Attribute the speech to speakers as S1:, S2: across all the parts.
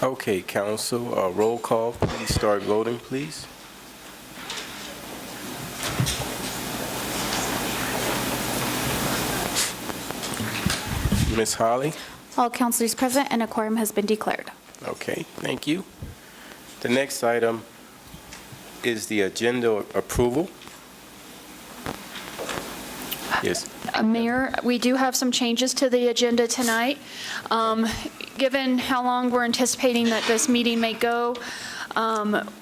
S1: Okay, council, roll call. Please start voting, please. Ms. Holly?
S2: All councilors present and a quorum has been declared.
S1: Okay, thank you. The next item is the agenda approval. Yes.
S2: Mayor, we do have some changes to the agenda tonight. Given how long we're anticipating that this meeting may go,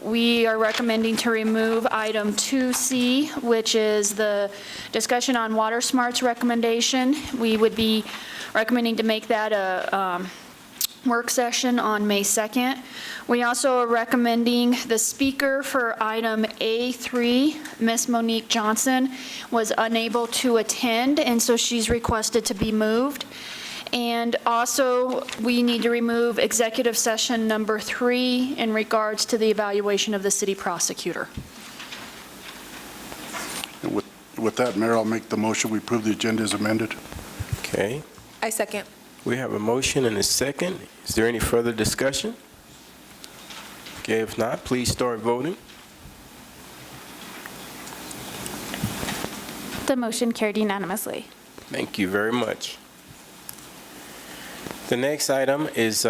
S2: we are recommending to remove item 2C, which is the discussion on Water Smart's recommendation. We would be recommending to make that a work session on May 2nd. We also are recommending the speaker for item A3, Ms. Monique Johnson, was unable to attend, and so she's requested to be moved. And also, we need to remove executive session number 3 in regards to the evaluation of the city prosecutor.
S3: With that, Mayor, I'll make the motion. We approve the agenda as amended.
S1: Okay.
S4: I second.
S1: We have a motion and a second. Is there any further discussion? Okay, if not, please start voting.
S2: The motion carried unanimously.
S1: Thank you very much. The next item is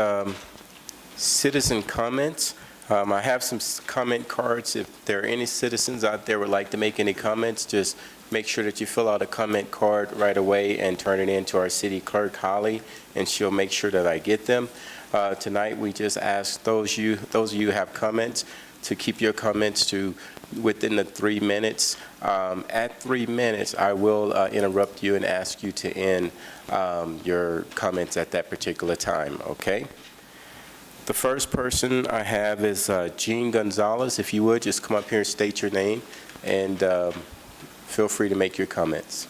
S1: citizen comments. I have some comment cards. If there are any citizens out there who would like to make any comments, just make sure that you fill out a comment card right away and turn it in to our city clerk, Holly, and she'll make sure that I get them. Tonight, we just ask those of you who have comments to keep your comments to within the 3 minutes. At 3 minutes, I will interrupt you and ask you to end your comments at that particular time, okay? The first person I have is Jean Gonzalez. If you would, just come up here and state your name, and feel free to make your comments.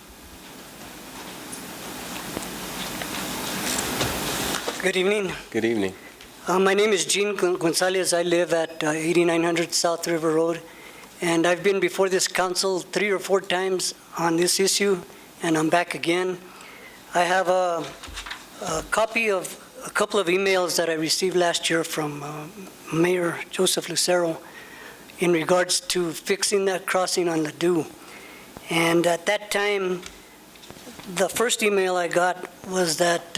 S5: Good evening.
S1: Good evening.
S5: My name is Jean Gonzalez. I live at 8900 South River Road, and I've been before this council 3 or 4 times on this issue, and I'm back again. I have a copy of a couple of emails that I received last year from Mayor Joseph Lucero in regards to fixing that crossing on Ladue. And at that time, the first email I got was that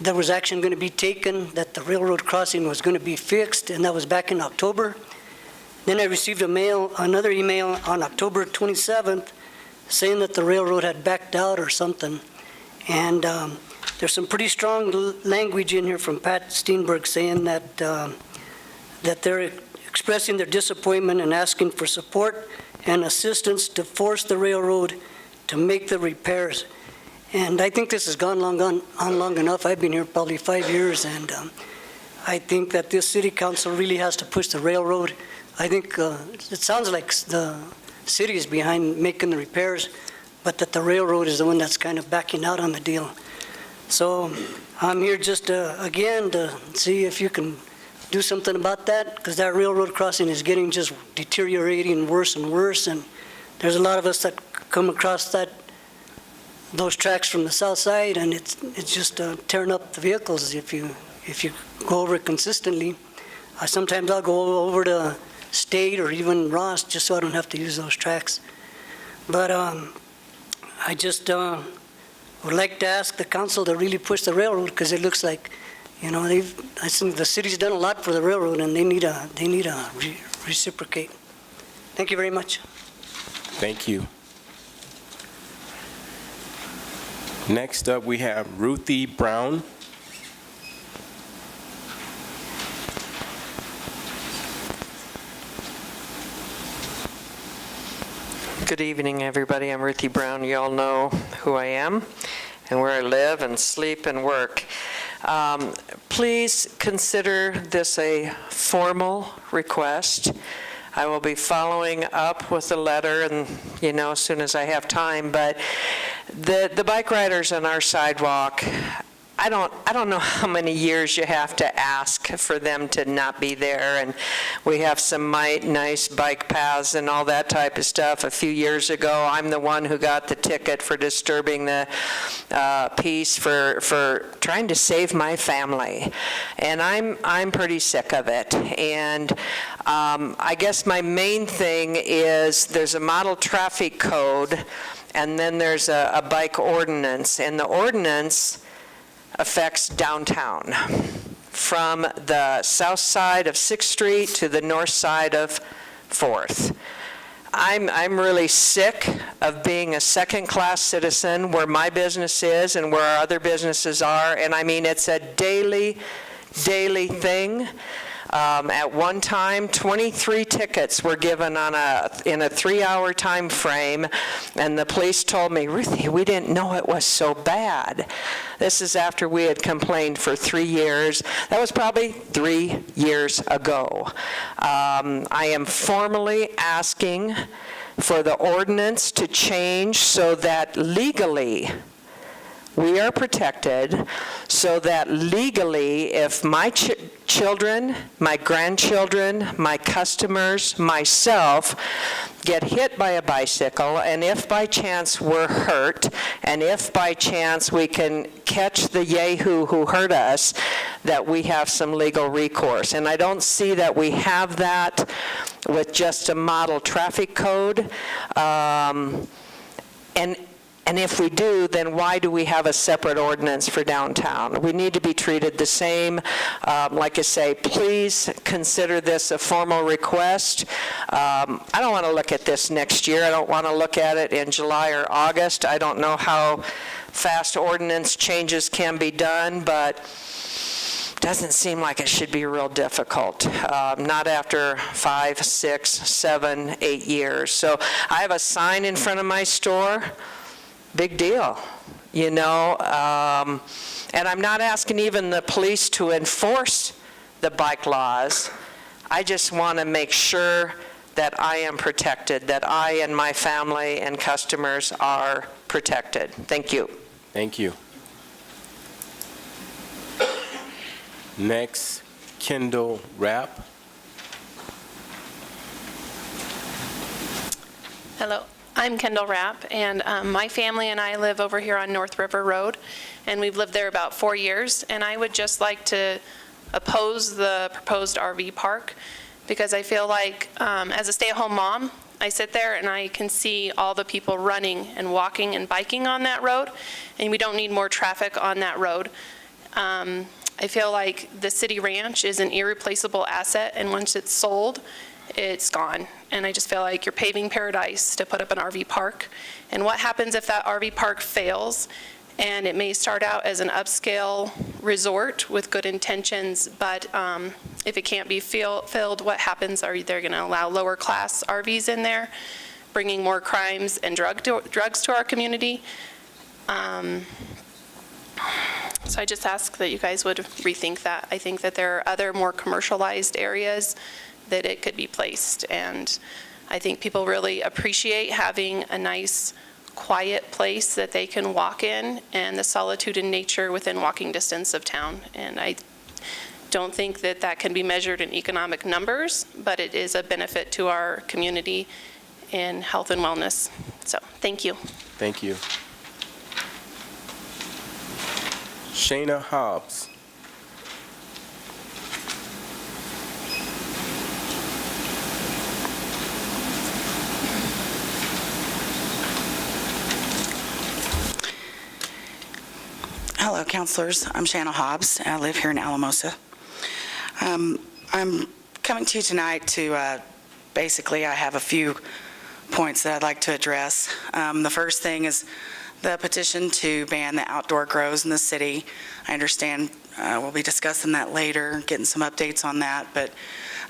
S5: there was action going to be taken, that the railroad crossing was going to be fixed, and that was back in October. Then I received another email on October 27th saying that the railroad had backed out or something. And there's some pretty strong language in here from Pat Steenberg saying that that they're expressing their disappointment and asking for support and assistance to force the railroad to make the repairs. And I think this has gone on long enough. I've been here probably 5 years, and I think that this city council really has to push the railroad. I think it sounds like the city is behind making the repairs, but that the railroad is the one that's kind of backing out on the deal. So I'm here just again to see if you can do something about that, because that railroad crossing is getting just deteriorating worse and worse, and there's a lot of us that come across those tracks from the south side, and it's just tearing up the vehicles if you go over it consistently. Sometimes I'll go over to State or even Ross just so I don't have to use those tracks. But I just would like to ask the council to really push the railroad, because it looks like, you know, I think the city's done a lot for the railroad, and they need to reciprocate. Thank you very much.
S1: Thank you. Next up, we have Ruthie Brown.
S6: Good evening, everybody. I'm Ruthie Brown. You all know who I am and where I live and sleep and work. Please consider this a formal request. I will be following up with a letter, and as soon as I have time. But the bike riders on our sidewalk I don't know how many years you have to ask for them to not be there, and we have some nice bike paths and all that type of stuff. A few years ago, I'm the one who got the ticket for disturbing the peace for trying to save my family, and I'm pretty sick of it. And I guess my main thing is there's a model traffic code, and then there's a bike ordinance, and the ordinance affects downtown from the south side of 6th Street to the north side of 4th. I'm really sick of being a second-class citizen where my business is and where our other businesses are, and I mean, it's a daily thing. At one time, 23 tickets were given in a 3-hour time frame, and the police told me, Ruthie, we didn't know it was so bad. This is after we had complained for 3 years. That was probably 3 years ago. I am formally asking for the ordinance to change so that legally we are protected, so that legally, if my children, my grandchildren, my customers, myself get hit by a bicycle, and if by chance we're hurt, and if by chance we can catch the yahoo who hurt us, that we have some legal recourse. And I don't see that we have that with just a model traffic code. And if we do, then why do we have a separate ordinance for downtown? We need to be treated the same. Like I say, please consider this a formal request. I don't want to look at this next year. I don't want to look at it in July or August. I don't know how fast ordinance changes can be done, but doesn't seem like it should be real difficult, not after 5, 6, 7, 8 years. So I have a sign in front of my store. Big deal, you know, and I'm not asking even the police to enforce the bike laws. I just want to make sure that I am protected, that I and my family and customers are protected. Thank you.
S1: Thank you. Next, Kendall Rapp.
S4: Hello, I'm Kendall Rapp, and my family and I live over here on North River Road, and we've lived there about 4 years, and I would just like to oppose the proposed RV park because I feel like as a stay-at-home mom, I sit there and I can see all the people running and walking and biking on that road, and we don't need more traffic on that road. I feel like the city ranch is an irreplaceable asset, and once it's sold, it's gone. And I just feel like you're paving paradise to put up an RV park. And what happens if that RV park fails? And it may start out as an upscale resort with good intentions, but if it can't be filled, what happens? Are they going to allow lower class RVs in there, bringing more crimes and drugs to our community? So I just ask that you guys would rethink that. I think that there are other more commercialized areas that it could be placed, and I think people really appreciate having a nice, quiet place that they can walk in and the solitude and nature within walking distance of town. And I don't think that that can be measured in economic numbers, but it is a benefit to our community in health and wellness. So, thank you.
S1: Thank you. Shayna Hobbs.
S7: Hello, councilors. I'm Shanna Hobbs. I live here in Alamosa. I'm coming to you tonight to basically, I have a few points that I'd like to address. The first thing is the petition to ban the outdoor grows in the city. I understand we'll be discussing that later, getting some updates on that, but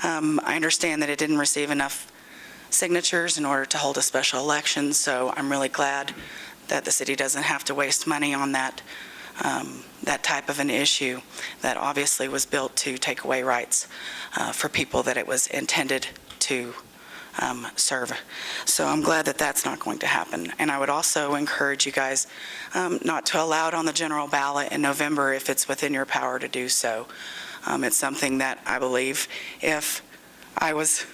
S7: I understand that it didn't receive enough signatures in order to hold a special election, so I'm really glad that the city doesn't have to waste money on that type of an issue that obviously was built to take away rights for people that it was intended to serve. So I'm glad that that's not going to happen. And I would also encourage you guys not to allow it on the general ballot in November if it's within your power to do so. It's something that I believe if I was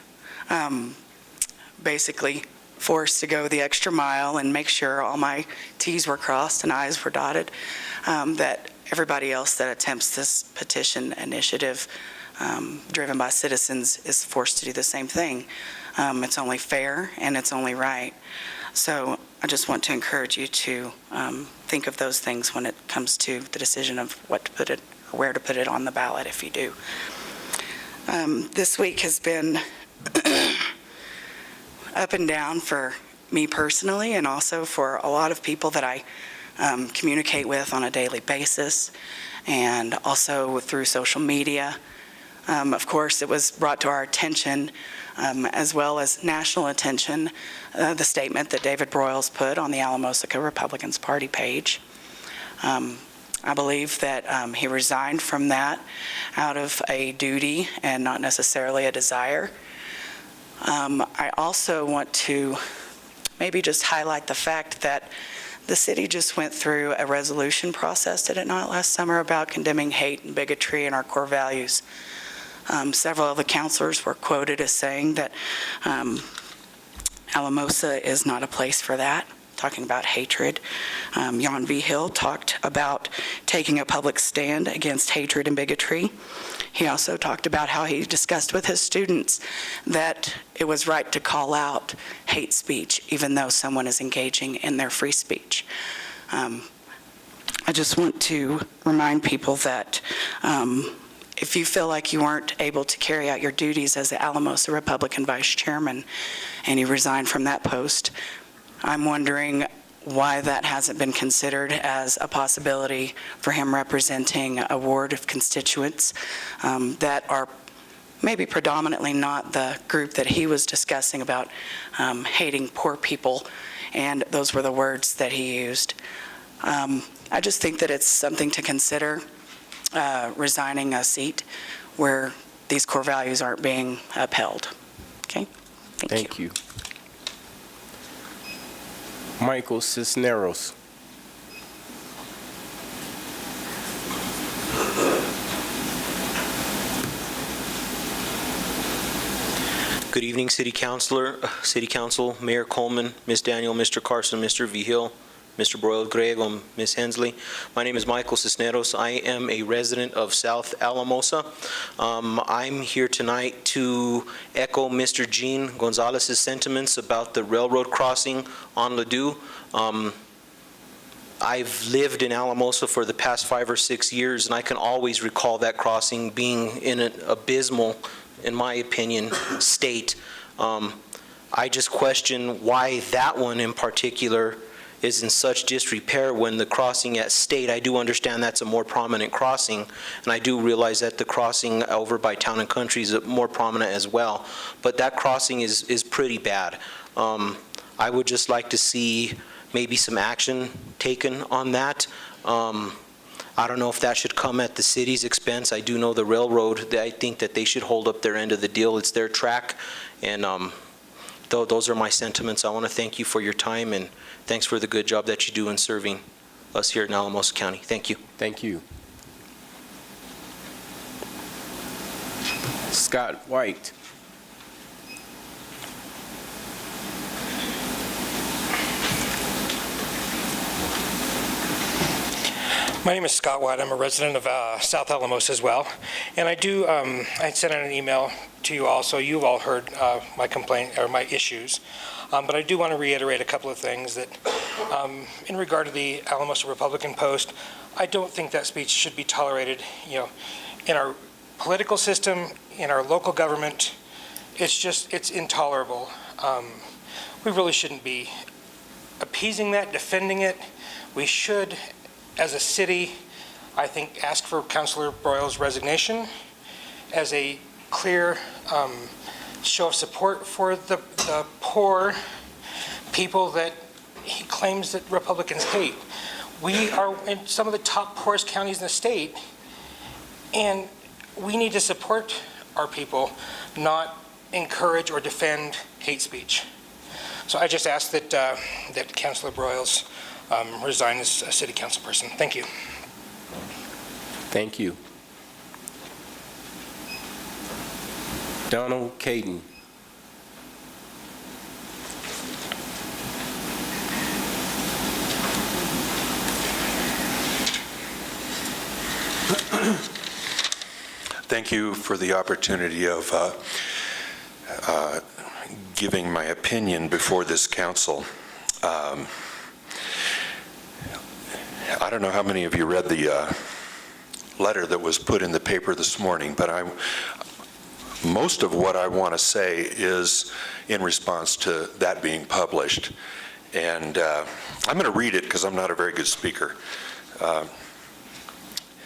S7: basically forced to go the extra mile and make sure all my T's were crossed and I's were dotted, that everybody else that attempts this petition initiative driven by citizens is forced to do the same thing. It's only fair and it's only right. So I just want to encourage you to think of those things when it comes to the decision of what to put it, or where to put it on the ballot if you do. This week has been up and down for me personally, and also for a lot of people that I communicate with on a daily basis, and also through social media. Of course, it was brought to our attention, as well as national attention, the statement that David Broyles put on the Alamosa Republicans Party page. I believe that he resigned from that out of a duty and not necessarily a desire. I also want to maybe just highlight the fact that the city just went through a resolution process, did it not, last summer, about condemning hate and bigotry and our core values. Several of the councilors were quoted as saying that Alamosa is not a place for that, talking about hatred. Jan V. Hill talked about taking a public stand against hatred and bigotry. He also talked about how he discussed with his students that it was right to call out hate speech, even though someone is engaging in their free speech. I just want to remind people that if you feel like you weren't able to carry out your duties as the Alamosa Republican Vice Chairman and you resigned from that post, I'm wondering why that hasn't been considered as a possibility for him representing a ward of constituents that are maybe predominantly not the group that he was discussing about hating poor people, and those were the words that he used. I just think that it's something to consider, resigning a seat where these core values aren't being upheld. Okay? Thank you.
S1: Michael Cisneros.
S8: Good evening, City Council, Mayor Coleman, Ms. Daniel, Mr. Carson, Mr. V. Hill, Mr. Broyle Grego, Ms. Hensley. My name is Michael Cisneros. I am a resident of South Alamosa. I'm here tonight to echo Mr. Gene Gonzalez's sentiments about the railroad crossing on Ladue. I've lived in Alamosa for the past 5 or 6 years, and I can always recall that crossing being in an abysmal, in my opinion, state. I just question why that one in particular is in such disrepair when the crossing at State, I do understand that's a more prominent crossing, and I do realize that the crossing over by Town and Country is more prominent as well, but that crossing is pretty bad. I would just like to see maybe some action taken on that. I don't know if that should come at the city's expense. I do know the railroad, I think that they should hold up their end of the deal. It's their track, and those are my sentiments. I want to thank you for your time, and thanks for the good job that you do in serving us here in Alamosa County. Thank you.
S1: Thank you. Scott White.
S9: My name is Scott White. I'm a resident of South Alamosa as well. And I do, I sent out an email to you all, so you've all heard my complaint or my issues. But I do want to reiterate a couple of things that, in regard to the Alamosa Republican Post, I don't think that speech should be tolerated, in our political system, in our local government. It's intolerable. We really shouldn't be appeasing that, defending it. We should, as a city, I think, ask for Councilor Broyles' resignation as a clear show of support for the poor people that he claims that Republicans hate. We are in some of the top poorest counties in the state, and we need to support our people, not encourage or defend hate speech. So I just ask that Councilor Broyles resign as a city council person. Thank you.
S1: Thank you. Donald Caden.
S10: Thank you for the opportunity of giving my opinion before this council. I don't know how many of you read the letter that was put in the paper this morning, but most of what I want to say is in response to that being published. And I'm going to read it because I'm not a very good speaker.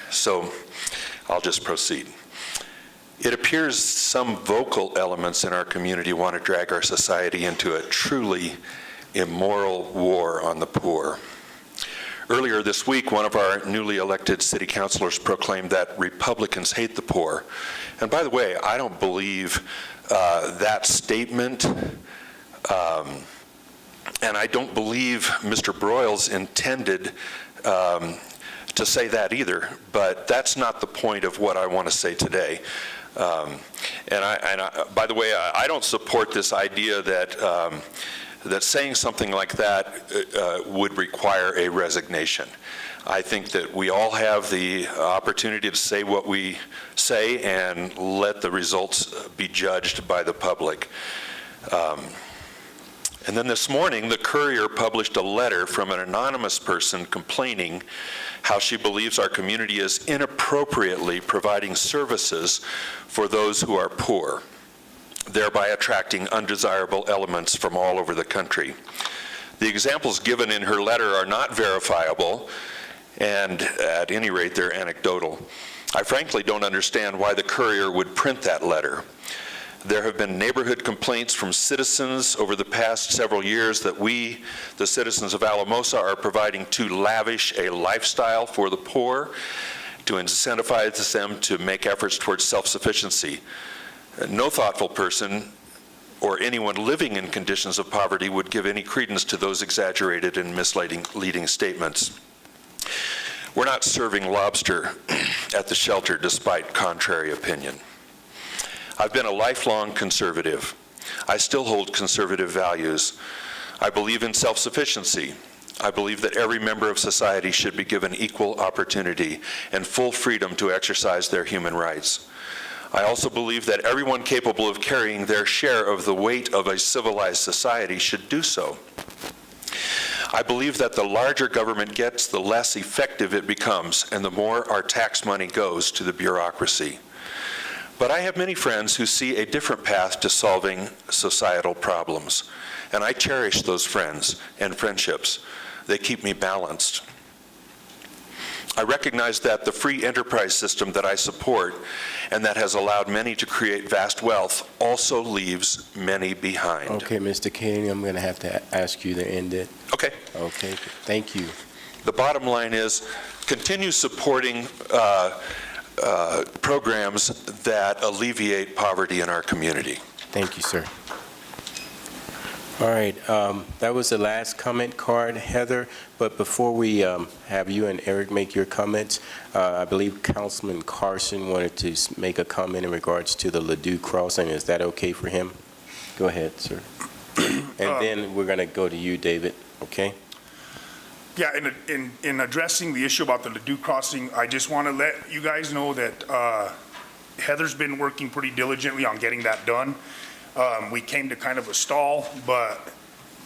S10: So I'll just proceed. It appears some vocal elements in our community want to drag our society into a truly immoral war on the poor. Earlier this week, one of our newly elected city councilors proclaimed that Republicans hate the poor. And by the way, I don't believe that statement, and I don't believe Mr. Broyles intended to say that either, but that's not the point of what I want to say today. By the way, I don't support this idea that that saying something like that would require a resignation. I think that we all have the opportunity to say what we say and let the results be judged by the public. And then this morning, the Courier published a letter from an anonymous person complaining how she believes our community is inappropriately providing services for those who are poor, thereby attracting undesirable elements from all over the country. The examples given in her letter are not verifiable, and at any rate, they're anecdotal. I frankly don't understand why the Courier would print that letter. There have been neighborhood complaints from citizens over the past several years that we, the citizens of Alamosa, are providing too lavish a lifestyle for the poor, to incentivize them to make efforts towards self-sufficiency. No thoughtful person or anyone living in conditions of poverty would give any credence to those exaggerated and misleading statements. We're not serving lobster at the shelter despite contrary opinion. I've been a lifelong conservative. I still hold conservative values. I believe in self-sufficiency. I believe that every member of society should be given equal opportunity and full freedom to exercise their human rights. I also believe that everyone capable of carrying their share of the weight of a civilized society should do so. I believe that the larger government gets, the less effective it becomes, and the more our tax money goes to the bureaucracy. But I have many friends who see a different path to solving societal problems, and I cherish those friends and friendships. They keep me balanced. I recognize that the free enterprise system that I support and that has allowed many to create vast wealth also leaves many behind.
S1: Okay, Mr. Caden, I'm going to have to ask you to end it.
S10: Okay.
S1: Okay, thank you.
S10: The bottom line is continue supporting programs that alleviate poverty in our community.
S1: Thank you, sir. All right, that was the last comment card, Heather, but before we have you and Eric make your comments, I believe Councilman Carson wanted to make a comment in regards to the Ladue crossing. Is that okay for him? Go ahead, sir. And then we're going to go to you, David, okay?
S11: Yeah, in addressing the issue about the Ladue crossing, I just want to let you guys know that Heather's been working pretty diligently on getting that done. We came to kind of a stall, but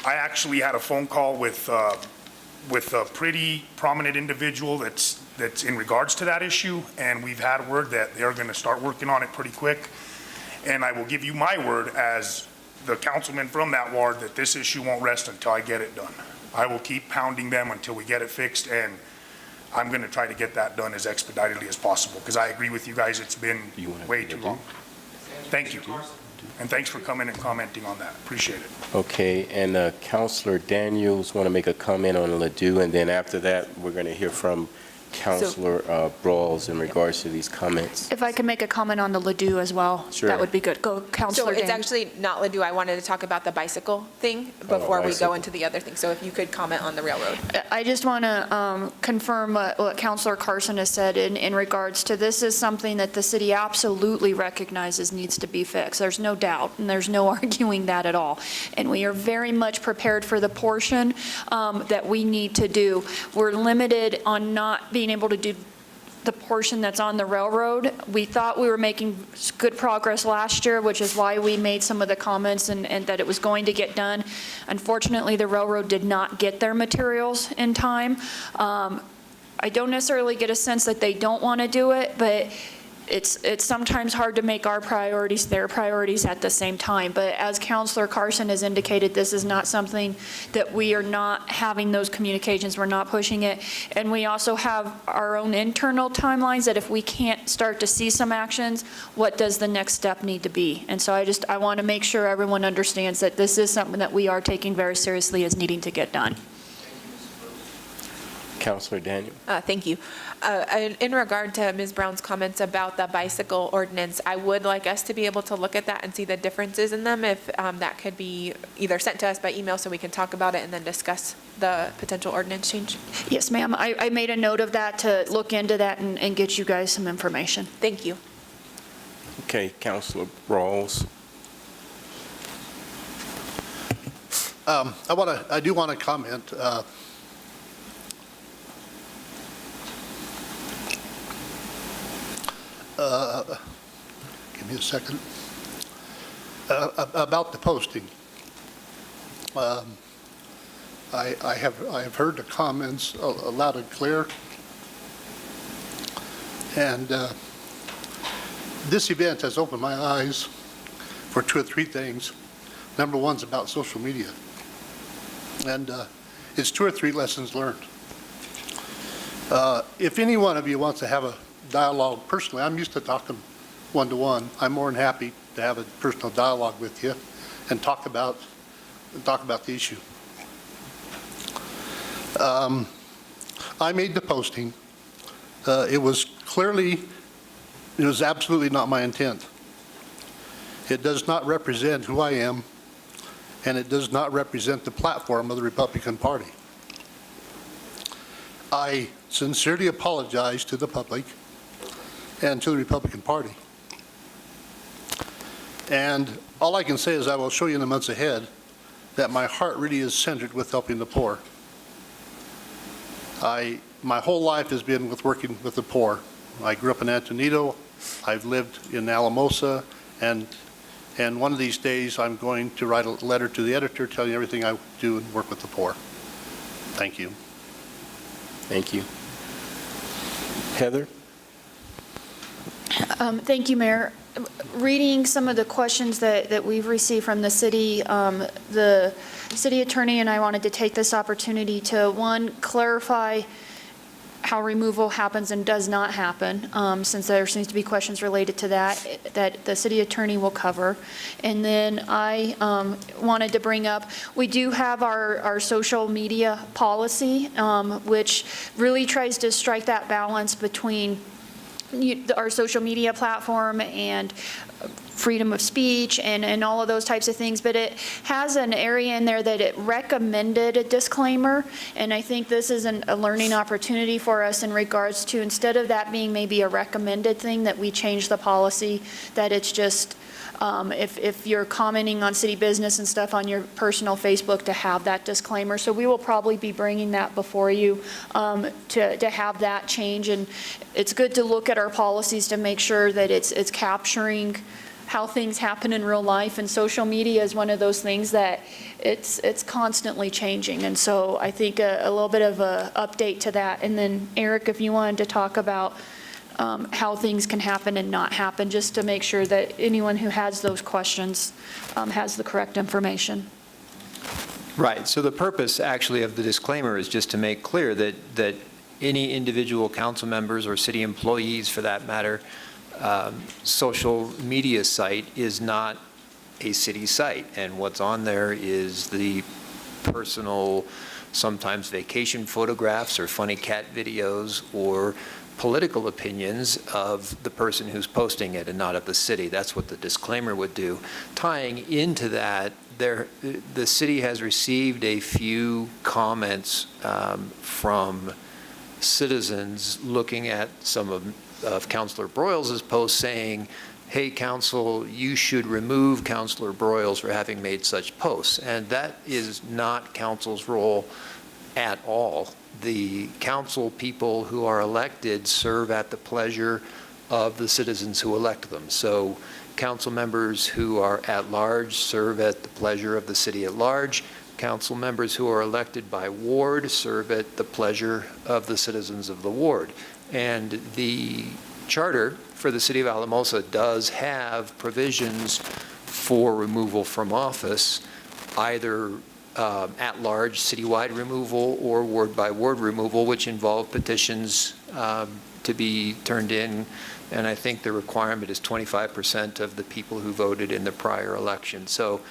S11: I actually had a phone call with a pretty prominent individual that's in regards to that issue, and we've had word that they're going to start working on it pretty quick. And I will give you my word as the councilman from that ward that this issue won't rest until I get it done. I will keep pounding them until we get it fixed, and I'm going to try to get that done as expeditedly as possible, because I agree with you guys, it's been way too long. Thank you. And thanks for coming and commenting on that. Appreciate it.
S1: Okay, and Councilor Daniels want to make a comment on Ladue, and then after that, we're going to hear from Counselor Brawls in regards to these comments.
S2: If I could make a comment on the Ladue as well,
S1: Sure.
S2: that would be good. Go,
S12: So
S2: Counselor
S12: it's
S2: Daniel.
S12: actually not Ladue. I wanted to talk about the bicycle thing before we
S1: bicycle.
S12: go into the other thing. So if you could comment on the railroad.
S2: I just want to confirm what Counselor Carson has said in regards to this is something that the city absolutely recognizes needs to be fixed. There's no doubt, and there's no arguing that at all. And we are very much prepared for the portion that we need to do. We're limited on not being able to do the portion that's on the railroad. We thought we were making good progress last year, which is why we made some of the comments and that it was going to get done. Unfortunately, the railroad did not get their materials in time. I don't necessarily get a sense that they don't want to do it, but it's sometimes hard to make our priorities their priorities at the same time. But as Councilor Carson has indicated, this is not something that we are not having those communications. We're not pushing it. And we also have our own internal timelines that if we can't start to see some actions, what does the next step need to be? And so I want to make sure everyone understands that this is something that we are taking very seriously as needing to get done.
S1: Counselor Daniel.
S12: Thank you. In regard to Ms. Brown's comments about the bicycle ordinance, I would like us to be able to look at that and see the differences in them, if that could be either sent to us by email so we can talk about it and then discuss the potential ordinance change.
S2: Yes, ma'am. I made a note of that to look into that and get you guys some information.
S12: Thank you.
S1: Okay, Counselor Brawls.
S3: I do want to comment. Give me a second. About the posting. I have heard the comments loud and clear. And this event has opened my eyes for 2 or 3 things. Number one's about social media. And it's 2 or 3 lessons learned. If any one of you wants to have a dialogue personally, I'm used to talking one-to-one. I'm more than happy to have a personal dialogue with you and talk about the issue. I made the posting. It was absolutely not my intent. It does not represent who I am, and it does not represent the platform of the Republican Party. I sincerely apologize to the public and to the Republican Party. And all I can say is I will show you in the months ahead that my heart really is centered with helping the poor. My whole life has been with working with the poor. I grew up in Antonito. I've lived in Alamosa, and one of these days I'm going to write a letter to the editor telling everything I do and work with the poor. Thank you.
S1: Thank you. Heather?
S2: Thank you, Mayor. Reading some of the questions that we've received from the city, the city attorney and I wanted to take this opportunity to, one, clarify how removal happens and does not happen, since there seems to be questions related to that the city attorney will cover. And then I wanted to bring up, we do have our social media policy, which really tries to strike that balance between our social media platform and freedom of speech and all of those types of things, but it has an area in there that it recommended a disclaimer, and I think this is a learning opportunity for us in regards to, instead of that being maybe a recommended thing, that we change the policy, that it's just, if you're commenting on city business and stuff on your personal Facebook, to have that disclaimer. So we will probably be bringing that before you to have that change, and it's good to look at our policies to make sure that it's capturing how things happen in real life, and social media is one of those things that it's constantly changing. And so I think a little bit of a update to that. And then Eric, if you wanted to talk about how things can happen and not happen, just to make sure that anyone who has those questions has the correct information.
S13: Right. So the purpose actually of the disclaimer is just to make clear that any individual council members or city employees, for that matter, social media site is not a city site, and what's on there is the personal sometimes vacation photographs or funny cat videos or political opinions of the person who's posting it and not of the city. That's what the disclaimer would do. Tying into that, the city has received a few comments from citizens looking at some of Councilor Broyles' posts saying, hey, council, you should remove Councilor Broyles for having made such posts. And that is not council's role at all. The council people who are elected serve at the pleasure of the citizens who elect them. So council members who are at large serve at the pleasure of the city at large. Council members who are elected by ward serve at the pleasure of the citizens of the ward. And the charter for the city of Alamosa does have provisions for removal from office, either at-large citywide removal or ward-by-ward removal, which involve petitions to be turned in. And I think the requirement is 25% of the people who voted in the prior election. So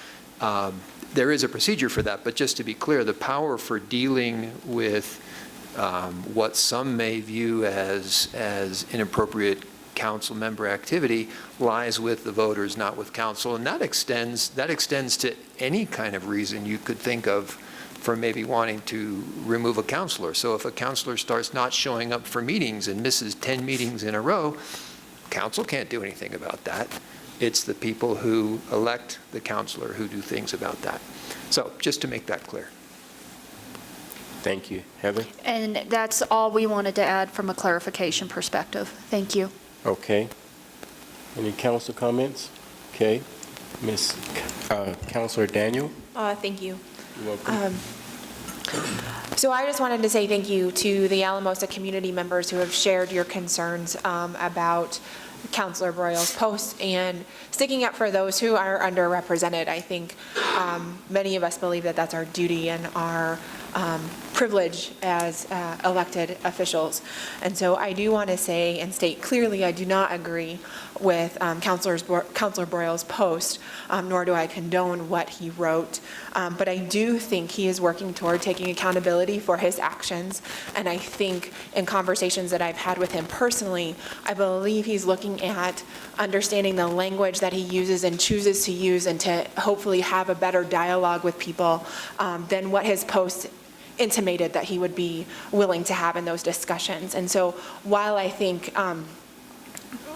S13: there is a procedure for that. But just to be clear, the power for dealing with what some may view as inappropriate council member activity lies with the voters, not with council. And that extends to any kind of reason you could think of for maybe wanting to remove a councilor. So if a councilor starts not showing up for meetings and misses 10 meetings in a row, council can't do anything about that. It's the people who elect the councilor who do things about that. So just to make that clear.
S1: Thank you. Heather?
S2: And that's all we wanted to add from a clarification perspective. Thank you.
S1: Okay. Any council comments? Okay. Councilor Daniel?
S12: Thank you.
S1: You're welcome.
S12: So I just wanted to say thank you to the Alamosa community members who have shared your concerns about Councilor Broyles' posts and sticking up for those who are underrepresented. I think many of us believe that that's our duty and our privilege as elected officials. And so I do want to say and state clearly, I do not agree with Councilor Broyles' post, nor do I condone what he wrote. But I do think he is working toward taking accountability for his actions. And I think in conversations that I've had with him personally, I believe he's looking at understanding the language that he uses and chooses to use and to hopefully have a better dialogue with people than what his post intimated that he would be willing to have in those discussions. And so while I think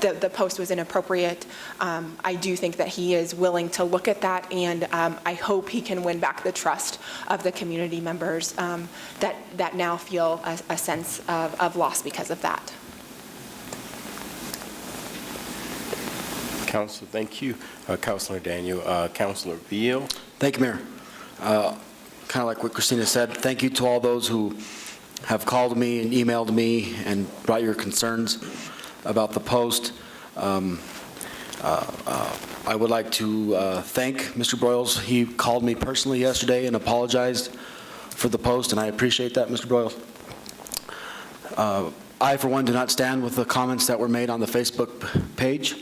S12: the post was inappropriate, I do think that he is willing to look at that, and I hope he can win back the trust of the community members that now feel a sense of loss because of that.
S1: Council, thank you. Councilor Daniel. Councilor Beal?
S14: Thank you, Mayor. Kind of like what Christina said, thank you to all those who have called me and emailed me and brought your concerns about the post. I would like to thank Mr. Broyles. He called me personally yesterday and apologized for the post, and I appreciate that, Mr. Broyles. I, for one, do not stand with the comments that were made on the Facebook page,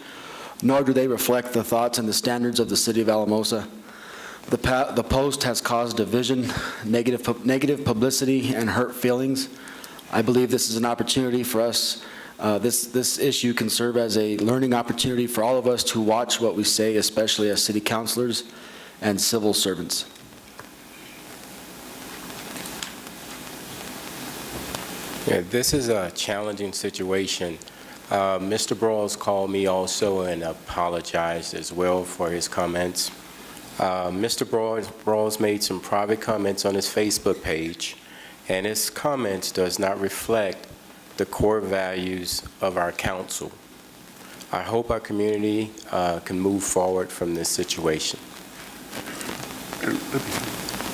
S14: nor do they reflect the thoughts and the standards of the city of Alamosa. The post has caused division, negative publicity, and hurt feelings. I believe this is an opportunity for us. This issue can serve as a learning opportunity for all of us to watch what we say, especially as city councilors and civil servants.
S1: Yeah, this is a challenging situation. Mr. Broyles called me also and apologized as well for his comments. Mr. Broyles made some private comments on his Facebook page, and his comments does not reflect the core values of our council. I hope our community can move forward from this situation.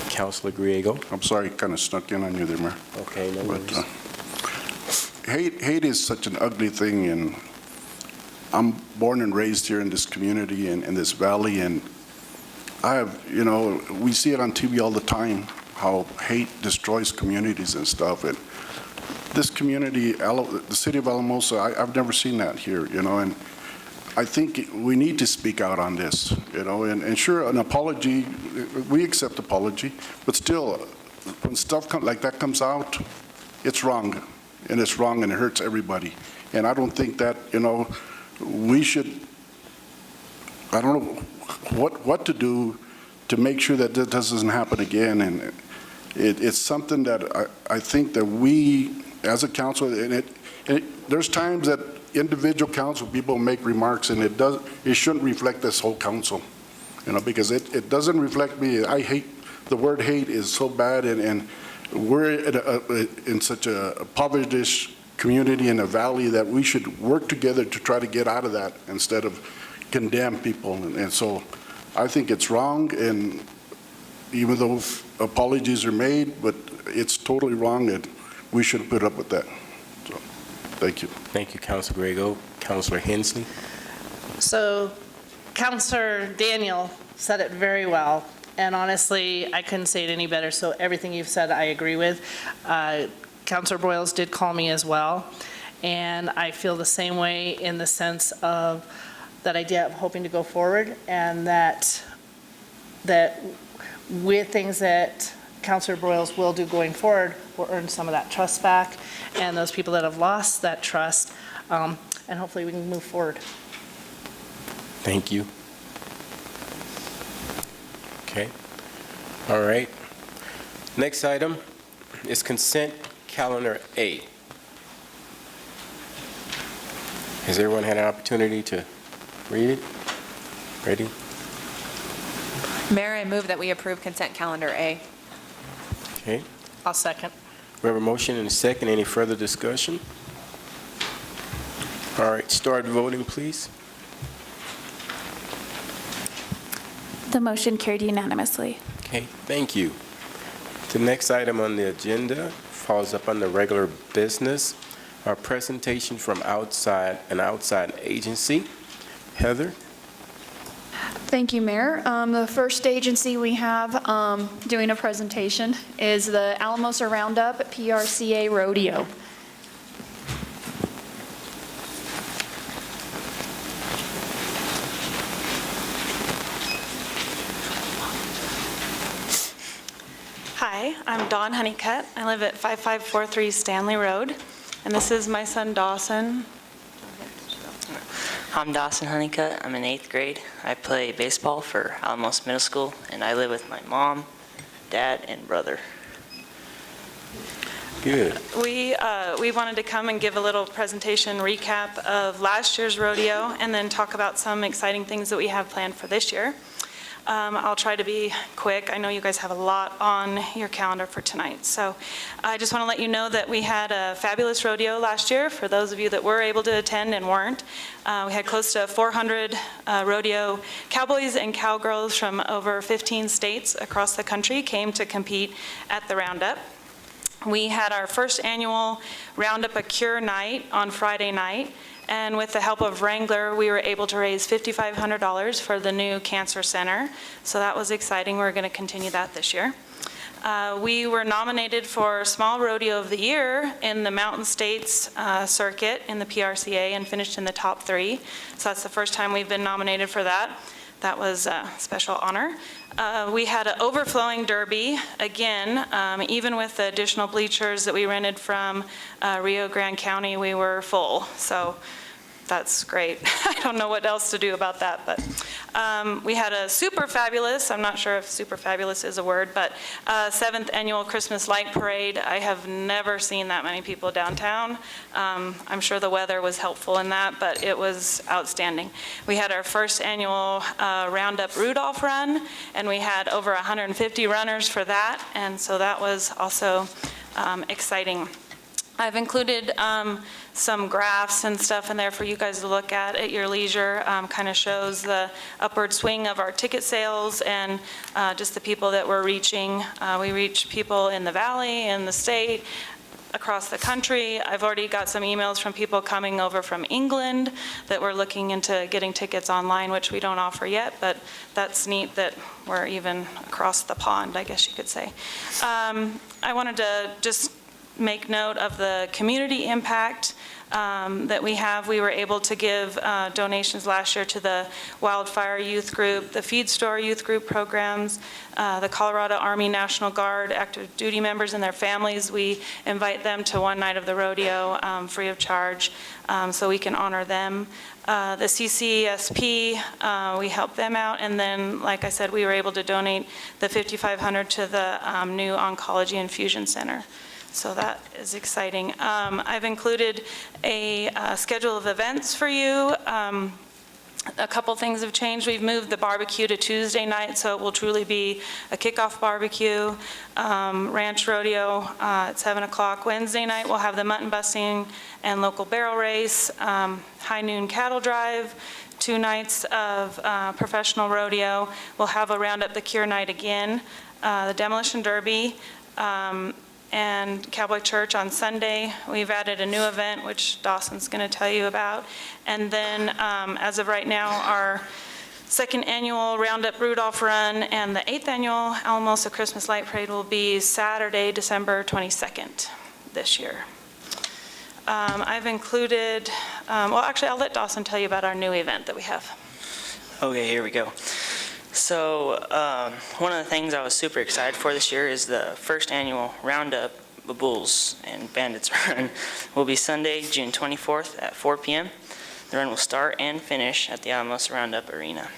S1: Councilor Griego?
S15: I'm sorry, kind of snuck in on you there, Mayor.
S1: Okay, no worries.
S15: Hate is such an ugly thing, and I'm born and raised here in this community and in this valley, and we see it on TV all the time, how hate destroys communities and stuff. And this community, the city of Alamosa, I've never seen that here, and I think we need to speak out on this, and sure, an apology, we accept apology, but still, when stuff like that comes out, it's wrong, and it's wrong, and it hurts everybody. And I don't think that, we should, I don't know what to do to make sure that that doesn't happen again. And it's something that I think that we, as a council, there's times that individual council people make remarks, and it shouldn't reflect this whole council, because it doesn't reflect me. I hate, the word hate is so bad, and we're in such a impoverished community in a valley that we should work together to try to get out of that instead of condemn people. And so I think it's wrong, and even though apologies are made, but it's totally wrong, that we should put up with that. So, thank you.
S1: Thank you, Councilor Grego. Councilor Hensley?
S16: So Councilor Daniel said it very well, and honestly, I couldn't say it any better, so everything you've said I agree with. Councilor Broyles did call me as well, and I feel the same way in the sense of that idea of hoping to go forward, and that with things that Councilor Broyles will do going forward, we'll earn some of that trust back, and those people that have lost that trust, and hopefully we can move forward.
S1: Thank you. Okay. All right. Next item is consent calendar A. Has everyone had an opportunity to read it? Ready?
S12: Mayor, I move that we approve consent calendar A.
S1: Okay.
S16: I'll second.
S1: We have a motion and a second. Any further discussion? All right, start voting, please.
S2: The motion carried unanimously.
S1: Okay, thank you. The next item on the agenda falls up under regular business, our presentation from an outside agency. Heather?
S2: Thank you, Mayor. The first agency we have doing a presentation is the Alamosa Roundup PRCA Rodeo.
S17: Hi, I'm Dawn Honeycutt. I live at 5543 Stanley Road, and this is my son Dawson.
S18: I'm Dawson Honeycutt. I'm in 8th grade. I play baseball for Alamosa Middle School, and I live with my mom, dad, and brother.
S1: Good.
S17: We wanted to come and give a little presentation recap of last year's rodeo, and then talk about some exciting things that we have planned for this year. I'll try to be quick. I know you guys have a lot on your calendar for tonight. So I just want to let you know that we had a fabulous rodeo last year. For those of you that were able to attend and weren't, we had close to 400 rodeo cowboys and cowgirls from over 15 states across the country came to compete at the Roundup. We had our first annual Roundup a Cure night on Friday night. And with the help of Wrangler, we were able to raise $5,500 for the new cancer center. So that was exciting. We're going to continue that this year. We were nominated for Small Rodeo of the Year in the Mountain States circuit in the PRCA and finished in the top 3. So that's the first time we've been nominated for that. That was a special honor. We had an overflowing derby, again, even with the additional bleachers that we rented from Rio Grande County, we were full. So that's great. I don't know what else to do about that, but we had a super fabulous, I'm not sure if super fabulous is a word, but 7th annual Christmas light parade. I have never seen that many people downtown. I'm sure the weather was helpful in that, but it was outstanding. We had our first annual Roundup Rudolph run, and we had over 150 runners for that, and so that was also exciting. I've included some graphs and stuff in there for you guys to look at your leisure. Kind of shows the upward swing of our ticket sales and just the people that we're reaching. We reach people in the valley, in the state, across the country. I've already got some emails from people coming over from England that we're looking into getting tickets online, which we don't offer yet, but that's neat that we're even across the pond, I guess you could say. I wanted to just make note of the community impact. that we have. We were able to give donations last year to the Wildfire Youth Group, the Feed Store Youth Group programs, the Colorado Army National Guard active duty members and their families. We invite them to one night of the rodeo free of charge, so we can honor them. The CCSP, we help them out, and then, like I said, we were able to donate the $5,500 to the new Oncology Infusion Center. So that is exciting. I've included a schedule of events for you. A couple things have changed. We've moved the barbecue to Tuesday night, so it will truly be a kickoff barbecue. Ranch rodeo at 7 o'clock. Wednesday night, we'll have the mutton busting and local barrel race, high noon cattle drive, 2 nights of professional rodeo. We'll have a Roundup the Cure night again, the demolition derby, and Cowboy Church on Sunday. We've added a new event, which Dawson's going to tell you about. And then, as of right now, our 2nd annual Roundup Rudolph Run and the 8th annual Alamosa Christmas Light Parade will be Saturday, December 22nd this year. I've included, well, actually, I'll let Dawson tell you about our new event that we have.
S18: Okay, here we go. So one of the things I was super excited for this year is the 1st annual Roundup Bulls and Bandits Run will be Sunday, June 24th at 4 p.m. The run will start and finish at the Alamosa Roundup Arena.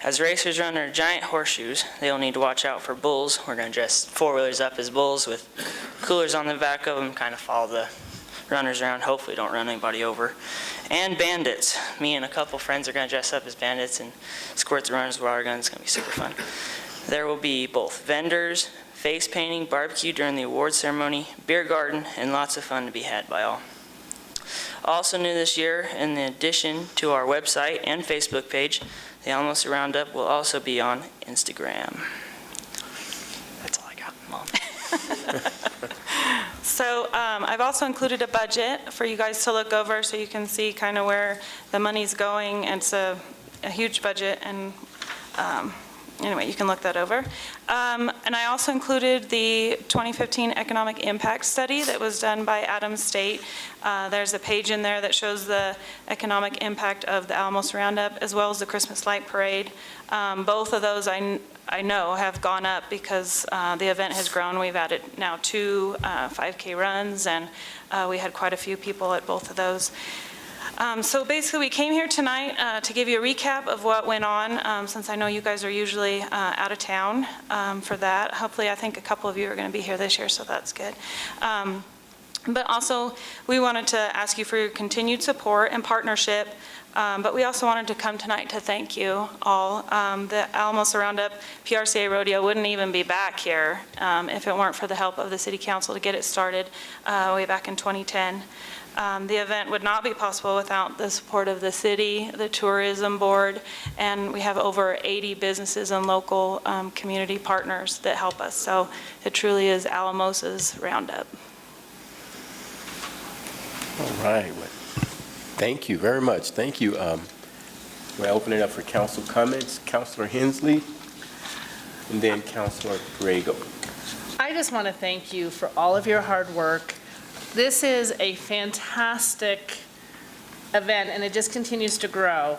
S18: As racers run their giant horseshoes, they will need to watch out for bulls. We're going to dress 4-wheelers up as bulls with coolers on the back of them, kind of follow the runners around, hopefully don't run anybody over. And bandits. Me and a couple friends are going to dress up as bandits and squirt the runners with water guns. It's going to be super fun. There will be both vendors, face painting, barbecue during the award ceremony, beer garden, and lots of fun to be had by all. Also new this year, in addition to our website and Facebook page, the Alamosa Roundup will also be on Instagram. That's all I got, Mom.
S17: So I've also included a budget for you guys to look over so you can see kind of where the money's going. It's a huge budget, and anyway, you can look that over. And I also included the 2015 Economic Impact Study that was done by Adams State. There's a page in there that shows the economic impact of the Alamosa Roundup as well as the Christmas Light Parade. Both of those I know have gone up because the event has grown. We've added now 2 5K runs, and we had quite a few people at both of those. So basically, we came here tonight to give you a recap of what went on, since I know you guys are usually out of town for that. Hopefully, I think a couple of you are going to be here this year, so that's good. But also, we wanted to ask you for your continued support and partnership. But we also wanted to come tonight to thank you all. The Alamosa Roundup PRCA Rodeo wouldn't even be back here if it weren't for the help of the City Council to get it started way back in 2010. The event would not be possible without the support of the city, the tourism board, and we have over 80 businesses and local community partners that help us. So it truly is Alamosa's Roundup.
S1: All right. Thank you very much. Thank you. We'll open it up for council comments. Councilor Hensley, and then Councilor Grego.
S16: I just want to thank you for all of your hard work. This is a fantastic event, and it just continues to grow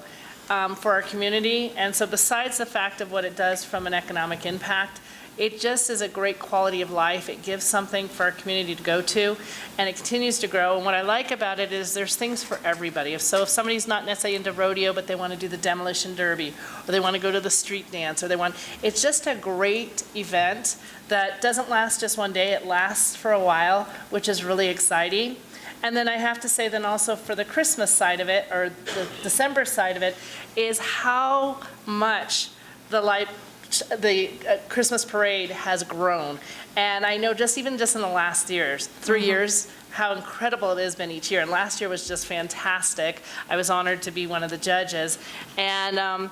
S16: for our community. And so besides the fact of what it does from an economic impact, it just is a great quality of life. It gives something for our community to go to, and it continues to grow. And what I like about it is there's things for everybody. If somebody's not necessarily into rodeo, but they want to do the demolition derby, or they want to go to the street dance, or it's just a great event that doesn't last just one day. It lasts for a while, which is really exciting. And then I have to say then also for the Christmas side of it, or the December side of it, is how much the Christmas parade has grown. And I know just in the last 3 years, how incredible it has been each year. And last year was just fantastic. I was honored to be one of the judges. And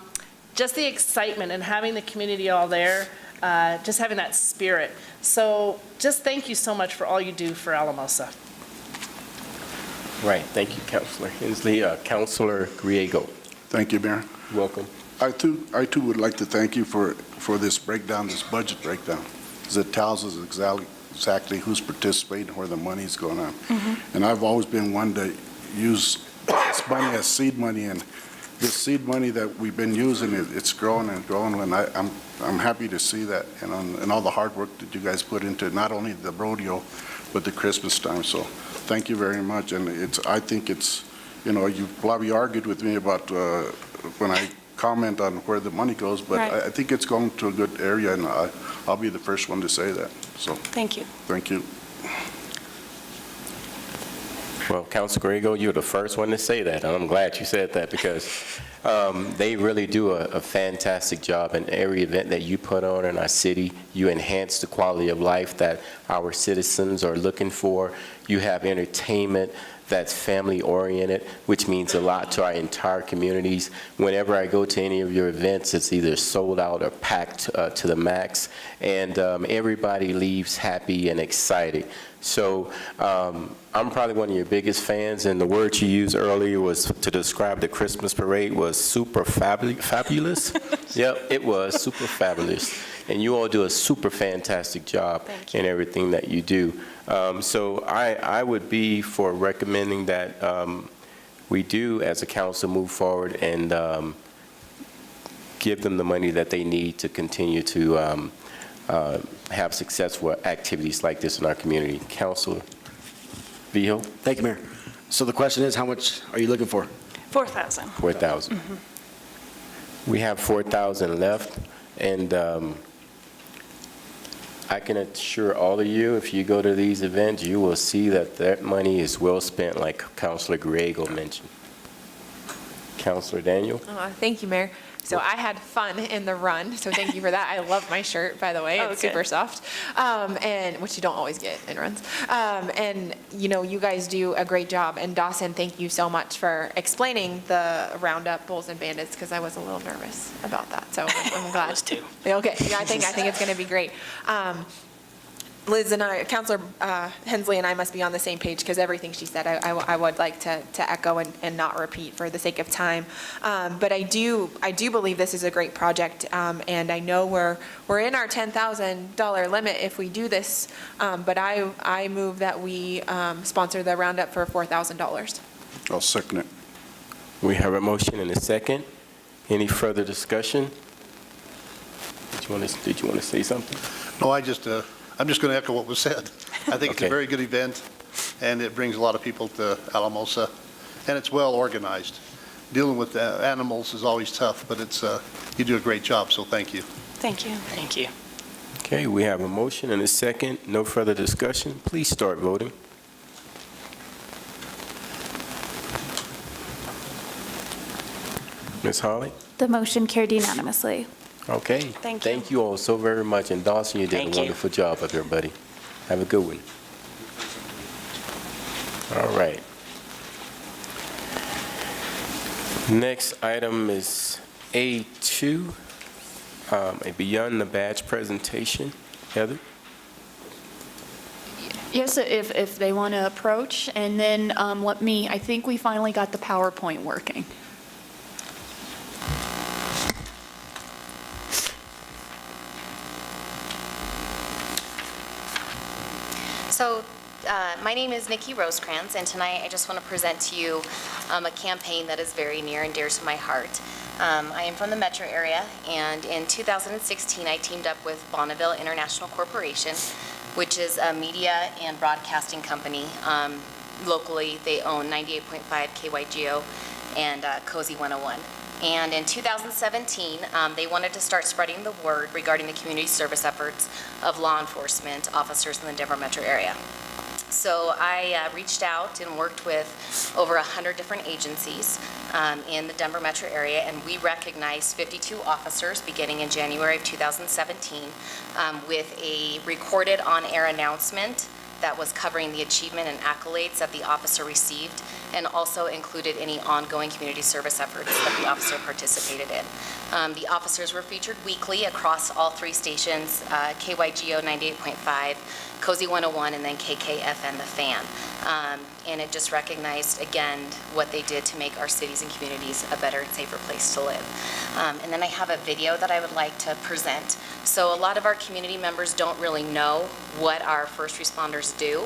S16: just the excitement and having the community all there, just having that spirit. So just thank you so much for all you do for Alamosa.
S1: Right. Thank you, Councilor Hensley. Councilor Griego.
S15: Thank you, Mayor.
S1: Welcome.
S15: I too would like to thank you for this breakdown, this budget breakdown, because it tells us exactly who's participating, where the money's going on. And I've always been one to use this money as seed money, and this seed money that we've been using, it's growing and growing, and I'm happy to see that, and all the hard work that you guys put into not only the rodeo, but the Christmas time. So thank you very much. And I think it's, you probably argued with me about when I comment on where the money goes, but
S17: Right.
S15: I think it's going to a good area, and I'll be the first one to say that. So
S17: Thank you.
S15: thank you.
S1: Well, Councilor Grego, you're the first one to say that, and I'm glad you said that because they really do a fantastic job in every event that you put on in our city. You enhance the quality of life that our citizens are looking for. You have entertainment that's family-oriented, which means a lot to our entire communities. Whenever I go to any of your events, it's either sold out or packed to the max, and everybody leaves happy and excited. So I'm probably one of your biggest fans, and the word you used earlier was to describe the Christmas parade was super fabulous. Yep, it was super fabulous. And you all do a super fantastic job in everything that you do. So I would be for recommending that we do, as a council, move forward and give them the money that they need to continue to have successful activities like this in our community. Councilor Vijo?
S14: Thank you, Mayor. So the question is, how much are you looking for?
S17: 4,000.
S1: 4,000. We have 4,000 left, and I can assure all of you, if you go to these events, you will see that that money is well spent, like Councilor Griego mentioned. Councilor Daniel?
S12: Thank you, Mayor. So I had fun in the run, so thank you for that. I love my shirt, by the way. It's super soft, and which you don't always get in runs. And, you guys do a great job. And Dawson, thank you so much for explaining the Roundup Bulls and Bandits, because I was a little nervous about that. So I'm glad.
S18: I was too.
S12: Okay, yeah, I think it's going to be great. Liz and I, Councilor Hensley and I must be on the same page, because everything she said I would like to echo and not repeat for the sake of time. But I do believe this is a great project, and I know we're in our $10,000 limit if we do this, but I move that we sponsor the Roundup for $4,000.
S15: I'll second it.
S1: We have a motion and a second. Any further discussion? Did you want to say something?
S3: No, I'm just going to echo what was said. I think it's a very good event, and it brings a lot of people to Alamosa, and it's well organized. Dealing with animals is always tough, but you do a great job, so thank you.
S17: Thank you.
S18: Thank you.
S1: Okay, we have a motion and a second. No further discussion. Please start voting. Ms. Holly?
S2: The motion carried unanimously.
S1: Okay. Thank you all so very much. And Dawson, you did a wonderful job up there, buddy. Have a good one. All right. Next item is A2, a Beyond the Badge presentation. Heather?
S2: Yes, if they want to approach, and then I think we finally got the PowerPoint working.
S19: So my name is Nikki Rosecrans, and tonight I just want to present to you a campaign that is very near and dear to my heart. I am from the metro area, and in 2016 I teamed up with Bonneville International Corporation, which is a media and broadcasting company. Locally, they own 98.5 KYGO and Cozy 101. And in 2017, they wanted to start spreading the word regarding the community service efforts of law enforcement officers in the Denver metro area. So I reached out and worked with over 100 different agencies in the Denver metro area, and we recognized 52 officers beginning in January of 2017 with a recorded on-air announcement that was covering the achievement and accolades that the officer received, and also included any ongoing community service efforts that the officer participated in. The officers were featured weekly across all 3 stations, KYGO 98.5, Cozy 101, and then KKFN The Fan. And it just recognized, again, what they did to make our cities and communities a better and safer place to live. And then I have a video that I would like to present. So a lot of our community members don't really know what our first responders do.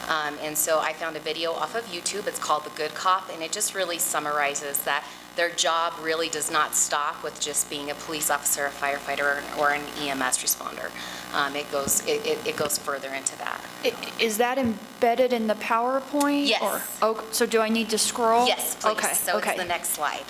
S19: And so I found a video off of YouTube. It's called The Good Cop, and it just really summarizes that their job really does not stop with just being a police officer, a firefighter, or an EMS responder. It goes further into that.
S2: Is that embedded in the PowerPoint?
S19: Yes.
S2: Or, oh, so do I need to scroll?
S19: Yes, please.
S2: Okay,
S19: So
S2: okay.
S19: it's the next slide.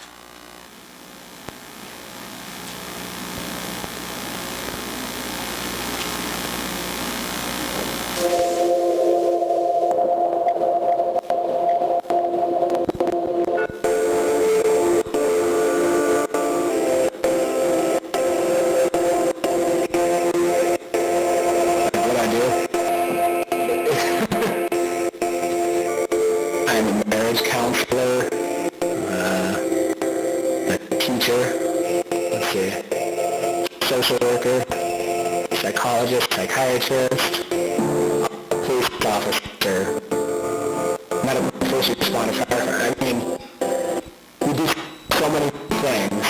S20: social worker, psychologist, psychiatrist, police officer, medical first responder, firefighter. I mean, we do so many things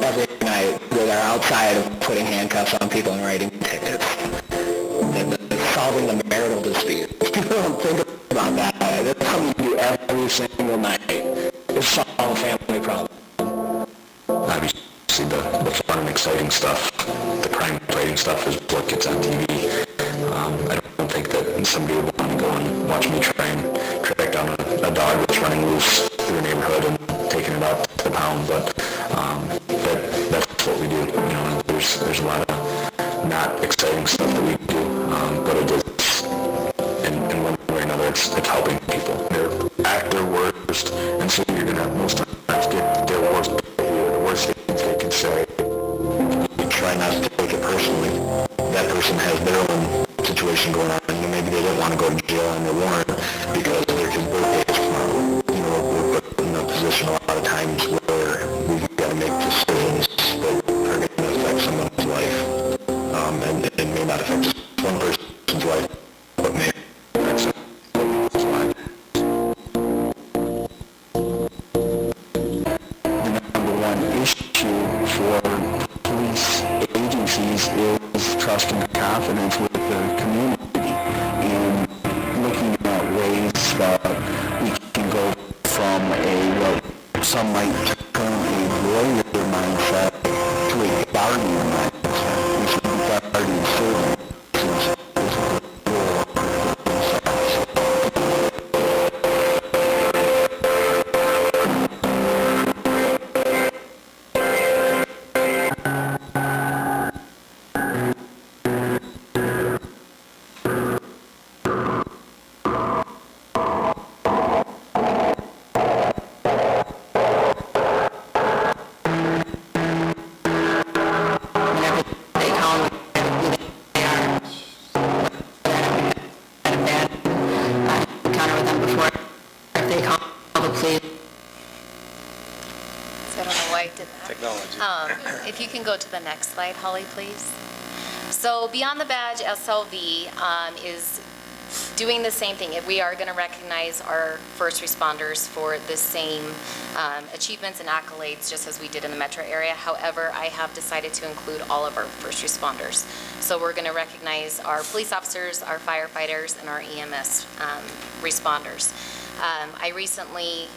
S20: every night that are outside of putting handcuffs on people and writing tickets. Solving the marital dispute. People don't think about that. That's something we do every single night. It's solve a family problem.
S21: Obviously, the fun and exciting stuff, the crime-fighting stuff is what gets on TV. I don't think that somebody would want to go and watch me try and track down a dog that's running loose through a neighborhood and taking it out to the pound, but that's what we do. You know, there's a lot of not exciting stuff that we do, but it is, in one way or another, it's helping people. They're at their worst, and so you're going to most times get their worst behavior, the worst things they can say.
S20: You try not to take it personally. That person has their own situation going on, and maybe they didn't want to go to jail on their warrant because their kid's birthday is tomorrow. You know, we're put in a position a lot of times where we've got to make decisions that are going to affect someone's life, and it may not affect just one person's life, but may affect someone's life.
S21: The number one issue for police agencies is trust and confidence with the community, and looking at ways that we can go from what some might term a warrior mindset to a guardian mindset. We should be guardian servants.
S19: If you can go to the next slide, Holly, please. So Beyond the Badge SLV is doing the same thing. We are going to recognize our first responders for the same achievements and accolades just as we did in the metro area. However, I have decided to include all of our first responders. So we're going to recognize our police officers, our firefighters, and our EMS responders. I recently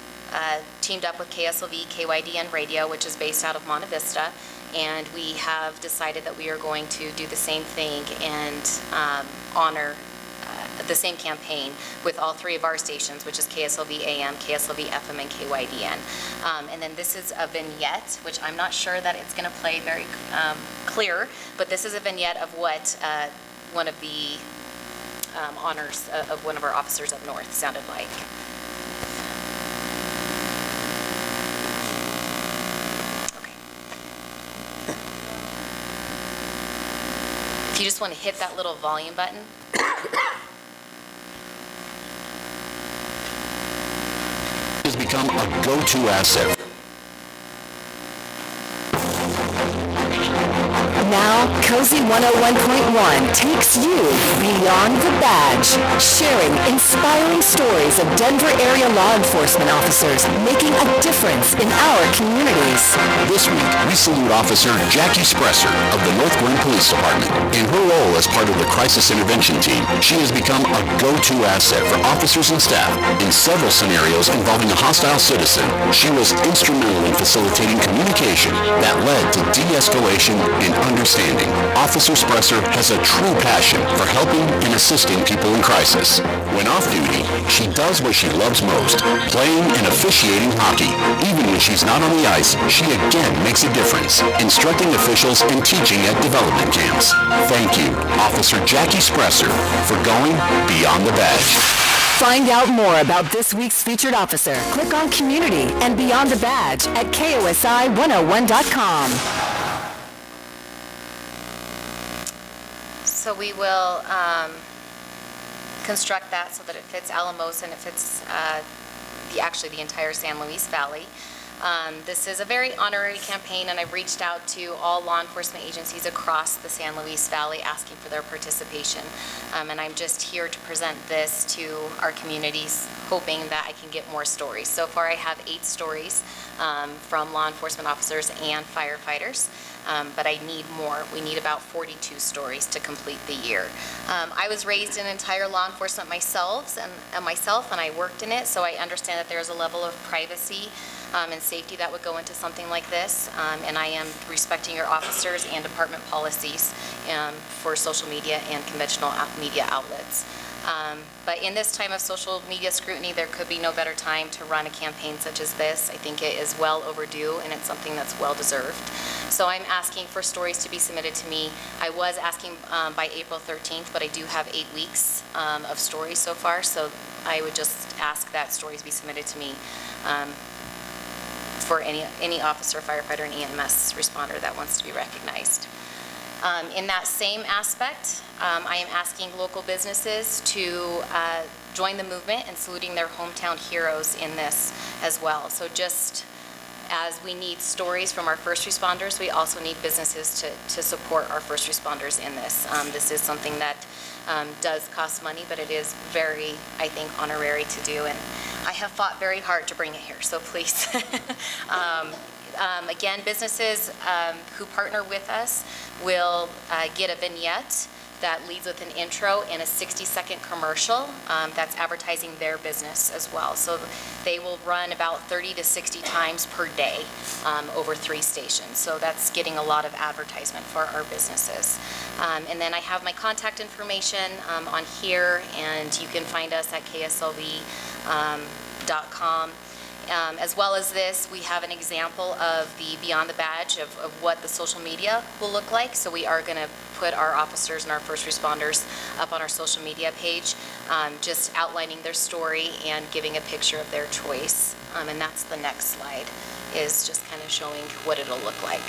S19: teamed up with KSLV, KYDN Radio, which is based out of Monte Vista, and we have decided that we are going to do the same thing and honor the same campaign with all three of our stations, which is KSLV AM, KSLV FM, and KYDN. And then this is a vignette, which I'm not sure that it's going to play very clear, but this is a vignette of what one of the honors of one of our officers up north sounded like. If you just want to hit that little volume button.
S21: has become a go-to asset.
S5: Now, Cozy 101.1 takes you beyond the badge, sharing inspiring stories of Denver area law enforcement officers making a difference in our communities.
S21: This week, we salute Officer Jackie Spresser of the North Glen Police Department. In her role as part of the Crisis Intervention Team, she has become a go-to asset for officers and staff. In several scenarios involving a hostile citizen, she was instrumental in facilitating communication that led to de-escalation and understanding. Officer Spresser has a true passion for helping and assisting people in crisis. When off duty, she does what she loves most, playing and officiating hockey. Even when she's not on the ice, she again makes a difference, instructing officials and teaching at development camps. Thank you, Officer Jackie Spresser, for going beyond the badge.
S5: Find out more about this week's featured officer. Click on Community and Beyond the Badge at KOSI101.com.
S19: So we will construct that so that it fits Alamosa and it fits actually the entire San Luis Valley. This is a very honorary campaign, and I've reached out to all law enforcement agencies across the San Luis Valley asking for their participation. And I'm just here to present this to our communities, hoping that I can get more stories. So far I have 8 stories from law enforcement officers and firefighters. But I need more. We need about 42 stories to complete the year. I was raised in entire law enforcement myself, and I worked in it, so I understand that there's a level of privacy and safety that would go into something like this, and I am respecting your officers and department policies for social media and conventional media outlets. But in this time of social media scrutiny, there could be no better time to run a campaign such as this. I think it is well overdue, and it's something that's well deserved. So I'm asking for stories to be submitted to me. I was asking by April 13th, but I do have 8 weeks of stories so far, so I would just ask that stories be submitted to me for any officer, firefighter, and EMS responder that wants to be recognized. In that same aspect, I am asking local businesses to join the movement and saluting their hometown heroes in this as well. So just as we need stories from our first responders, we also need businesses to support our first responders in this. This is something that does cost money, but it is very, I think, honorary to do, and I have fought very hard to bring it here, so please. Again, businesses who partner with us will get a vignette that leads with an intro and a 60-second commercial that's advertising their business as well. So they will run about 30 to 60 times per day over 3 stations. So that's getting a lot of advertisement for our businesses. And then I have my contact information on here, and you can find us at kslv.com. As well as this, we have an example of the Beyond the Badge of what the social media will look like. So we are going to put our officers and our first responders up on our social media page, just outlining their story and giving a picture of their choice. And that's the next slide, is just kind of showing what it'll look like.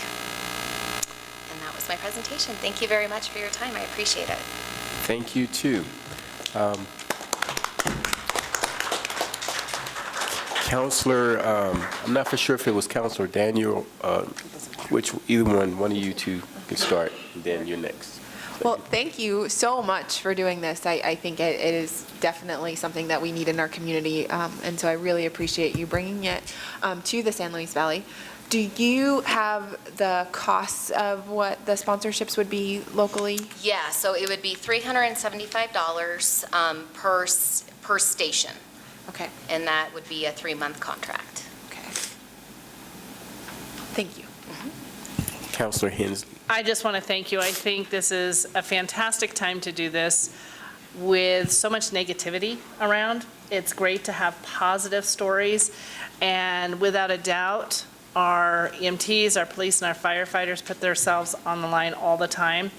S19: And that was my presentation. Thank you very much for your time. I appreciate it.
S1: Thank you, too. Counselor, I'm not for sure if it was Counselor Daniel, either one of you two can start, and then you're next.
S12: Well, thank you so much for doing this. I think it is definitely something that we need in our community, and so I really appreciate you bringing it to the San Luis Valley. Do you have the costs of what the sponsorships would be locally?
S19: Yeah, so it would be $375 per station.
S12: Okay.
S19: And that would be a 3-month contract.
S12: Okay. Thank you.
S1: Counselor Hensley.
S16: I just want to thank you. I think this is a fantastic time to do this with so much negativity around. It's great to have positive stories, and without a doubt, our EMTs, our police, and our firefighters put themselves on the line all the time.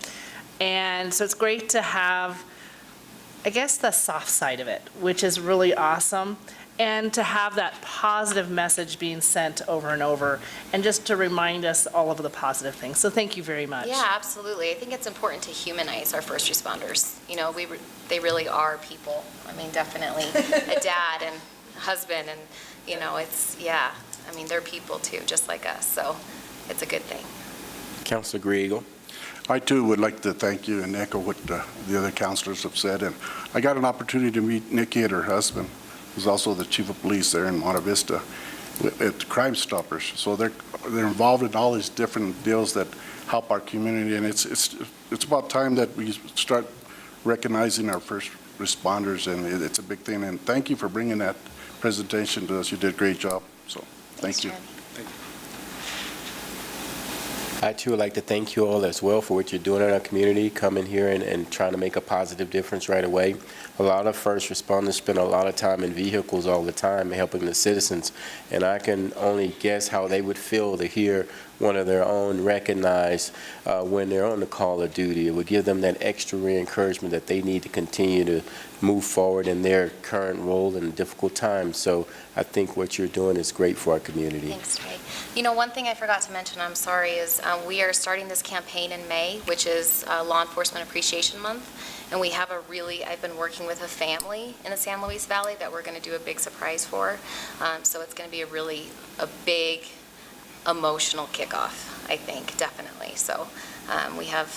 S16: And so it's great to have, I guess, the soft side of it, which is really awesome, and to have that positive message being sent over and over, and just to remind us all of the positive things. So thank you very much.
S19: Yeah, absolutely. I think it's important to humanize our first responders. You know, they really are people. I mean, definitely a dad and a husband and, You know, it's, yeah, I mean, they're people too, just like us, so it's a good thing.
S1: Councilor Griego.
S15: I too would like to thank you and echo what the other councilors have said. And I got an opportunity to meet Nikki and her husband, who's also the chief of police there in Monte Vista, at Crime Stoppers. So they're involved in all these different deals that help our community. And it's about time that we start recognizing our first responders, and it's a big thing. And thank you for bringing that presentation to us. You did a great job. So thank you.
S1: I too would like to thank you all as well for what you're doing in our community, coming here and trying to make a positive difference right away. A lot of first responders spend a lot of time in vehicles all the time helping the citizens, and I can only guess how they would feel to hear one of their own recognized when they're on the call of duty. It would give them that extra encouragement that they need to continue to move forward in their current role in difficult times. So I think what you're doing is great for our community.
S19: Thanks, Trey. You know, one thing I forgot to mention, I'm sorry, is we are starting this campaign in May, which is Law Enforcement Appreciation Month. And we have I've been working with a family in the San Luis Valley that we're going to do a big surprise for. So it's going to be a big emotional kickoff, I think, definitely. So we have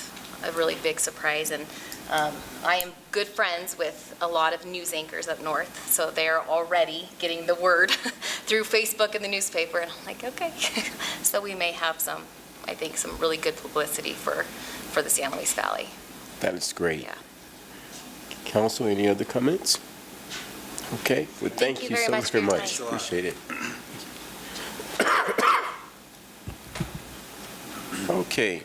S19: a really big surprise, and I am good friends with a lot of news anchors up north, so they're already getting the word through Facebook and the newspaper, and I'm like, okay. So we may have some really good publicity for the San Luis Valley.
S1: That is great.
S19: Yeah.
S1: Council, any other comments? Okay, well, thank you so very much. Appreciate it. Okay.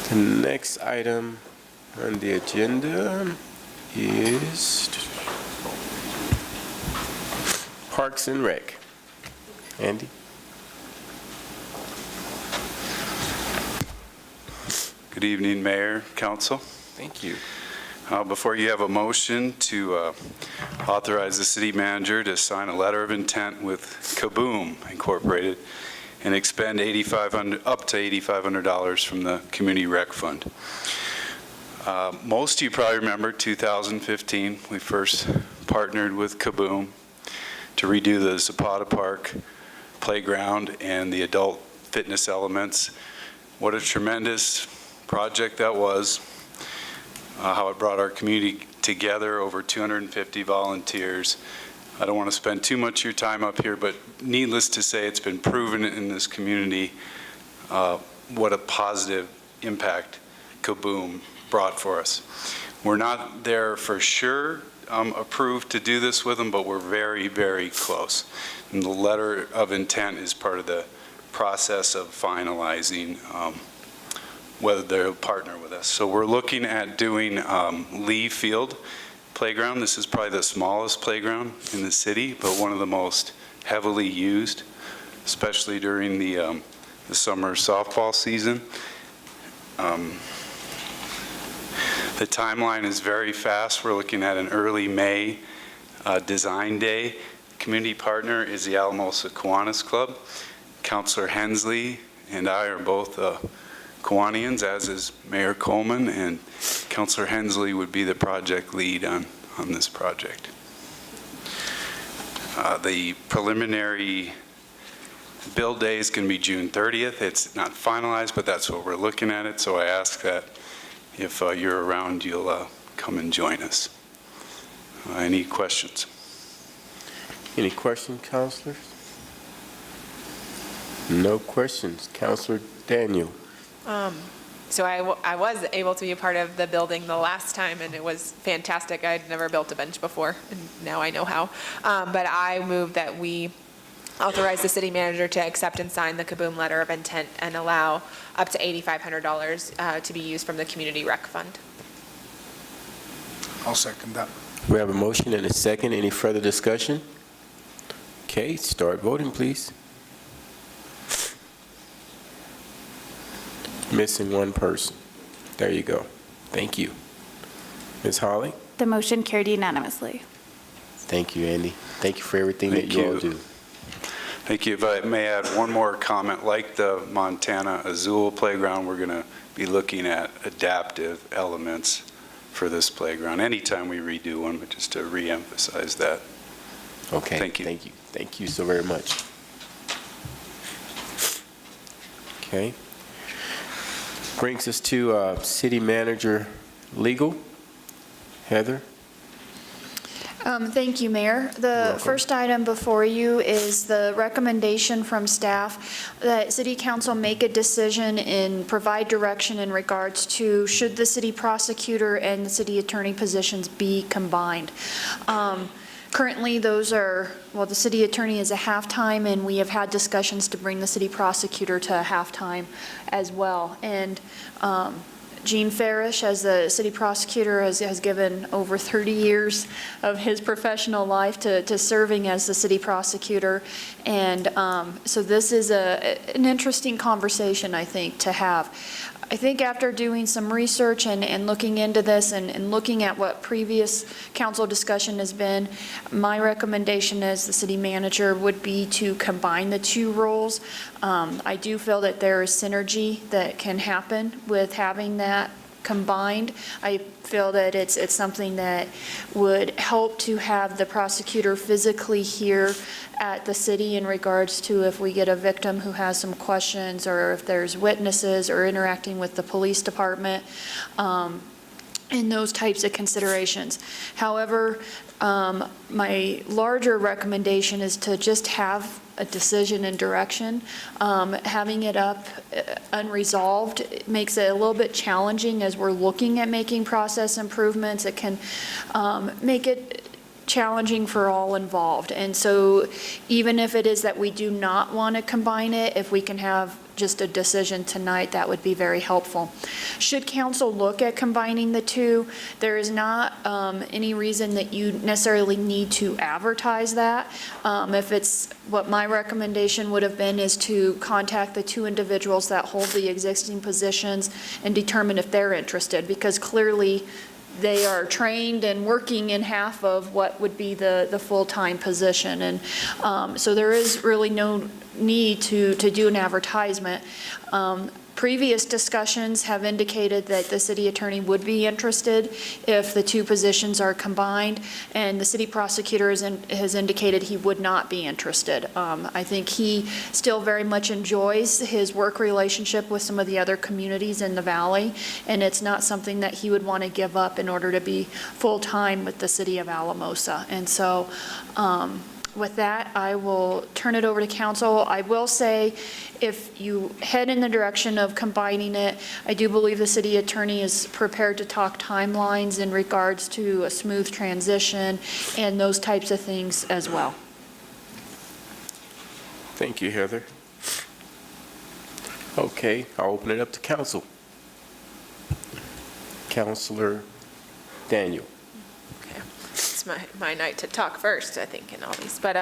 S1: The next item on the agenda is Parks and Rec. Andy?
S6: Good evening, Mayor, Council.
S1: Thank you.
S6: Before you have a motion to authorize the city manager to sign a letter of intent with Kaboom Incorporated and expend up to $8,500 from the Community Rec Fund. Most of you probably remember 2015, we first partnered with Kaboom to redo the Zapata Park playground and the adult fitness elements. What a tremendous project that was, how it brought our community together, over 250 volunteers. I don't want to spend too much of your time up here, but needless to say, it's been proven in this community what a positive impact Kaboom brought for us. We're not there for sure approved to do this with them, but we're very, very close. And the letter of intent is part of the process of finalizing whether they'll partner with us. So we're looking at doing Lee Field Playground. This is probably the smallest playground in the city, but one of the most heavily used, especially during the summer softball season. The timeline is very fast. We're looking at an early May design day. Community partner is the Alamosa Kiwanis Club. Councilor Hensley and I are both Kiwanians, as is Mayor Coleman, and Councilor Hensley would be the project lead on this project. The preliminary build day is going to be June 30th. It's not finalized, but that's what we're looking at it. So I ask that if you're around, you'll come and join us. Any questions?
S1: Any questions, councilors? No questions. Councilor Daniel.
S12: So I was able to be a part of the building the last time, and it was fantastic. I'd never built a bench before, and now I know how. But I move that we authorize the city manager to accept and sign the Kaboom letter of intent and allow up to $8,500 to be used from the Community Rec Fund.
S11: I'll second that.
S1: We have a motion and a second. Any further discussion? Okay, start voting, please. Missing one person. There you go. Thank you. Ms. Holly?
S22: The motion carried unanimously.
S1: Thank you, Andy. Thank you for everything that you all do.
S6: Thank you. If I may add one more comment, like the Montana Azul Playground, we're going to be looking at adaptive elements for this playground, anytime we redo one, but just to reemphasize that.
S1: Okay.
S6: Thank you.
S1: Thank you. Thank you so very much. Okay. Brings us to City Manager Legal. Heather?
S2: Thank you, Mayor. The first item before you is the recommendation from staff that City Council make a decision and provide direction in regards to should the city prosecutor and the city attorney positions be combined. Currently, those are, well, the city attorney is a half-time, and we have had discussions to bring the city prosecutor to a half-time as well. And Gene Farish, as the city prosecutor, has given over 30 years of his professional life to serving as the city prosecutor. And so this is an interesting conversation, I think, to have. I think after doing some research and looking into this and looking at what previous council discussion has been, my recommendation as the city manager would be to combine the two roles. I do feel that there is synergy that can happen with having that combined. I feel that it's something that would help to have the prosecutor physically here at the city in regards to if we get a victim who has some questions or if there's witnesses or interacting with the police department, and those types of considerations. However, my larger recommendation is to just have a decision and direction. Having it up unresolved makes it a little bit challenging as we're looking at making process improvements. It can make it challenging for all involved. And so even if it is that we do not want to combine it, if we can have just a decision tonight, that would be very helpful. Should council look at combining the two, there is not any reason that you necessarily need to advertise that. If it's, what my recommendation would have been is to contact the two individuals that hold the existing positions and determine if they're interested, because clearly they are trained and working in half of what would be the full-time position. And so there is really no need to do an advertisement. Previous discussions have indicated that the city attorney would be interested if the two positions are combined, and the city prosecutor has indicated he would not be interested. I think he still very much enjoys his work relationship with some of the other communities in the valley, and it's not something that he would want to give up in order to be full-time with the city of Alamosa. And so with that, I will turn it over to council. I will say, if you head in the direction of combining it, I do believe the city attorney is prepared to talk timelines in regards to a smooth transition and those types of things as well.
S1: Thank you, Heather. Okay, I'll open it up to council. Councilor Daniel.
S12: It's my night to talk first, I think, in all these. But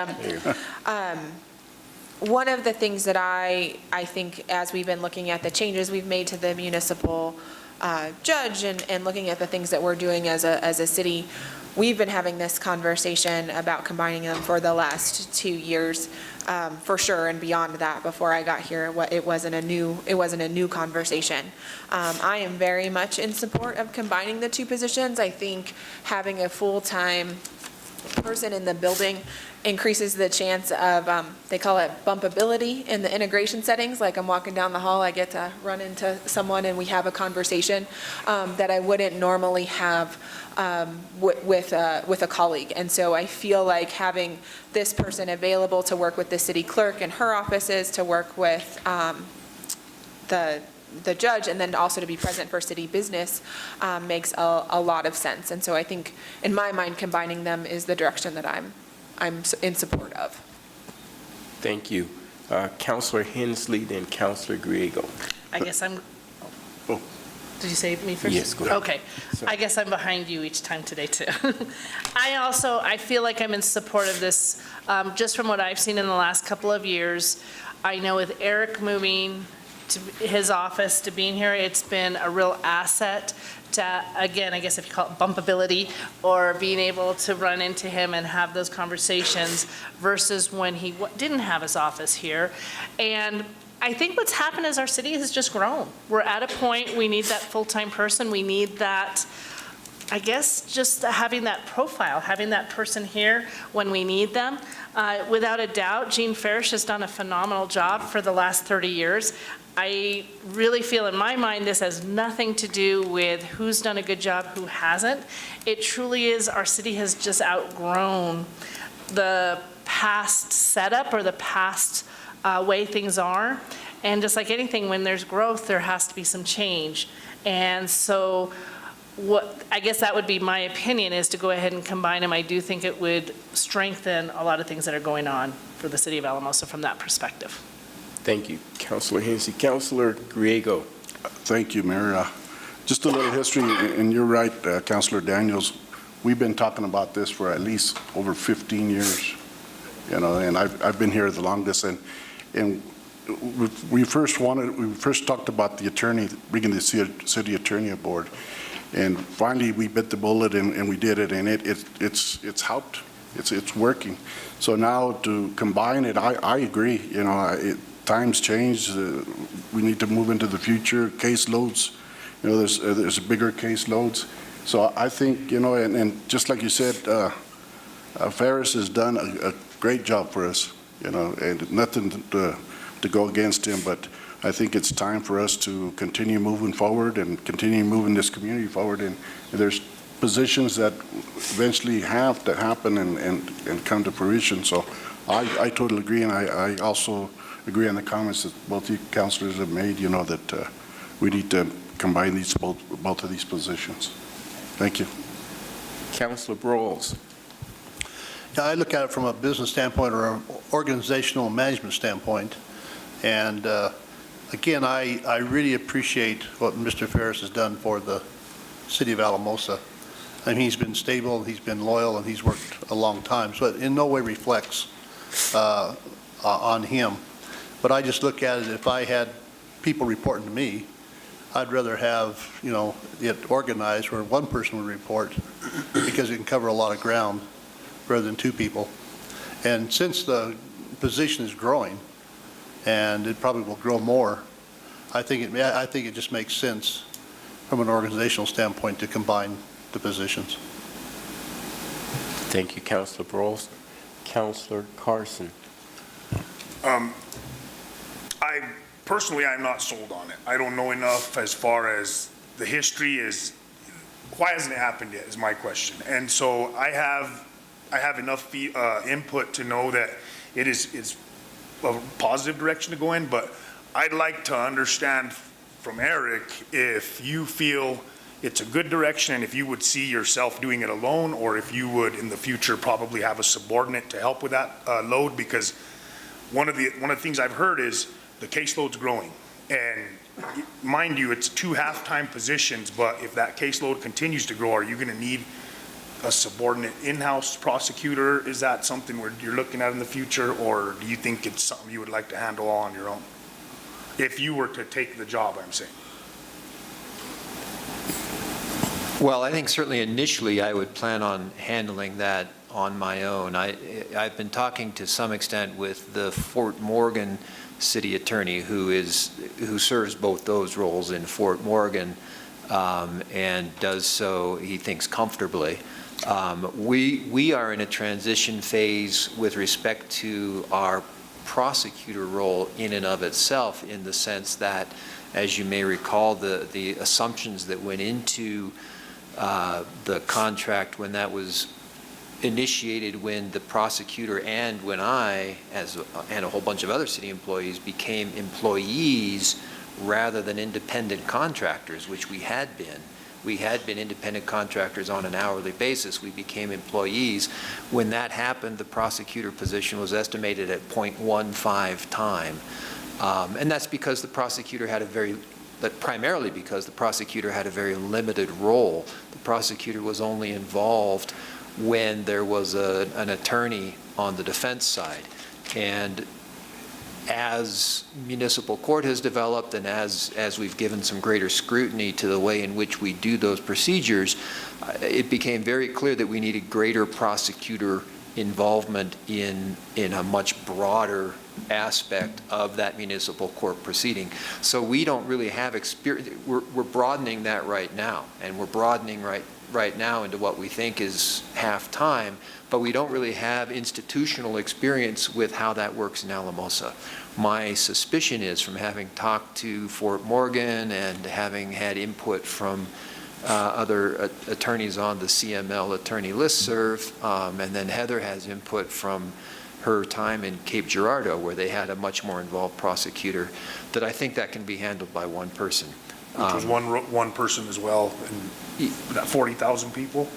S12: one of the things that I think, as we've been looking at the changes we've made to the municipal judge and looking at the things that we're doing as a city, we've been having this conversation about combining them for the last 2 years, for sure, and beyond that. Before I got here, it wasn't a new conversation. I am very much in support of combining the two positions. I think having a full-time person in the building increases the chance of, they call it bumpability in the integration settings. Like I'm walking down the hall, I get to run into someone and we have a conversation that I wouldn't normally have with a colleague. And so I feel like having this person available to work with the city clerk and her offices, to work with the judge, and then also to be present for city business makes a lot of sense. And so I think, in my mind, combining them is the direction that I'm in support of.
S1: Thank you. Councilor Hensley, then Councilor Griego.
S16: I guess I'm,
S1: Oh.
S16: did you say me first?
S1: Yes, go ahead.
S16: Okay. I guess I'm behind you each time today, too. I feel like I'm in support of this, just from what I've seen in the last couple of years. I know with Eric moving to his office, to being here, it's been a real asset to, again, I guess if you call it bumpability, or being able to run into him and have those conversations versus when he didn't have his office here. And I think what's happened is our city has just grown. We're at a point, we need that full-time person. We need that I guess just having that profile, having that person here when we need them. Without a doubt, Gene Farish has done a phenomenal job for the last 30 years. I really feel in my mind this has nothing to do with who's done a good job, who hasn't. It truly is our city has just outgrown the past setup or the past way things are. And just like anything, when there's growth, there has to be some change. And so I guess that would be my opinion, is to go ahead and combine them. I do think it would strengthen a lot of things that are going on for the city of Alamosa from that perspective.
S1: Thank you, Councilor Hensy. Councilor Griego.
S15: Thank you, Mayor. Just a little history, and you're right, Councilor Daniels. We've been talking about this for at least over 15 years, and I've been here the longest. And we first talked about the attorney, bringing the city attorney aboard. And finally, we bit the bullet and we did it, and it's helped. It's working. So now to combine it, I agree. Times change. We need to move into the future. Caseloads, there's bigger caseloads. So I think, and just like you said, Ferris has done a great job for us. And nothing to go against him, but I think it's time for us to continue moving forward and continue moving this community forward. And there's positions that eventually have to happen and come to fruition. So I totally agree, and I also agree on the comments that both you councilors have made, that we need to combine both of these positions. Thank you.
S1: Councilor Broyles.
S3: Yeah, I look at it from a business standpoint or an organizational management standpoint. And again, I really appreciate what Mr. Ferris has done for the city of Alamosa. I mean, he's been stable, he's been loyal, and he's worked a long time. So it in no way reflects on him. But I just look at it, if I had people reporting to me, I'd rather have, it organized where one person would report, because it can cover a lot of ground rather than two people. And since the position is growing, and it probably will grow more, I think it just makes sense from an organizational standpoint to combine the positions.
S1: Thank you, Councilor Broyles. Councilor Carson.
S11: I'm not sold on it. I don't know enough as far as the history is. Why hasn't it happened yet is my question. And so I have enough input to know that it's a positive direction to go in, but I'd like to understand from Eric if you feel it's a good direction and if you would see yourself doing it alone, or if you would in the future probably have a subordinate to help with that load, because one of the things I've heard is the caseload's growing. And mind you, it's 2 half-time positions, but if that caseload continues to grow, are you going to need a subordinate in-house prosecutor? Is that something where you're looking at in the future, or do you think it's something you would like to handle all on your own? If you were to take the job, I'm saying.
S13: Well, I think certainly initially I would plan on handling that on my own. I've been talking to some extent with the Fort Morgan city attorney who serves both those roles in Fort Morgan, and does so, he thinks, comfortably. We are in a transition phase with respect to our prosecutor role in and of itself, in the sense that, as you may recall, the assumptions that went into the contract when that was initiated, when the prosecutor and when I, and a whole bunch of other city employees, became employees rather than independent contractors, which we had been. We had been independent contractors on an hourly basis. We became employees. When that happened, the prosecutor position was estimated at 0.15 time. And that's because the prosecutor had primarily because the prosecutor had a very limited role. The prosecutor was only involved when there was an attorney on the defense side. And as municipal court has developed, and as we've given some greater scrutiny to the way in which we do those procedures, it became very clear that we needed greater prosecutor involvement in a much broader aspect of that municipal court proceeding. So we don't really have experience. We're broadening that right now, and we're broadening right now into what we think is half-time, but we don't really have institutional experience with how that works in Alamosa. My suspicion is, from having talked to Fort Morgan and having had input from other attorneys on the CML attorney listserv, and then Heather has input from her time in Cape Girardeau, where they had a much more involved prosecutor, that I think that can be handled by one person.
S11: Which was one person as well, and that 40,000 people?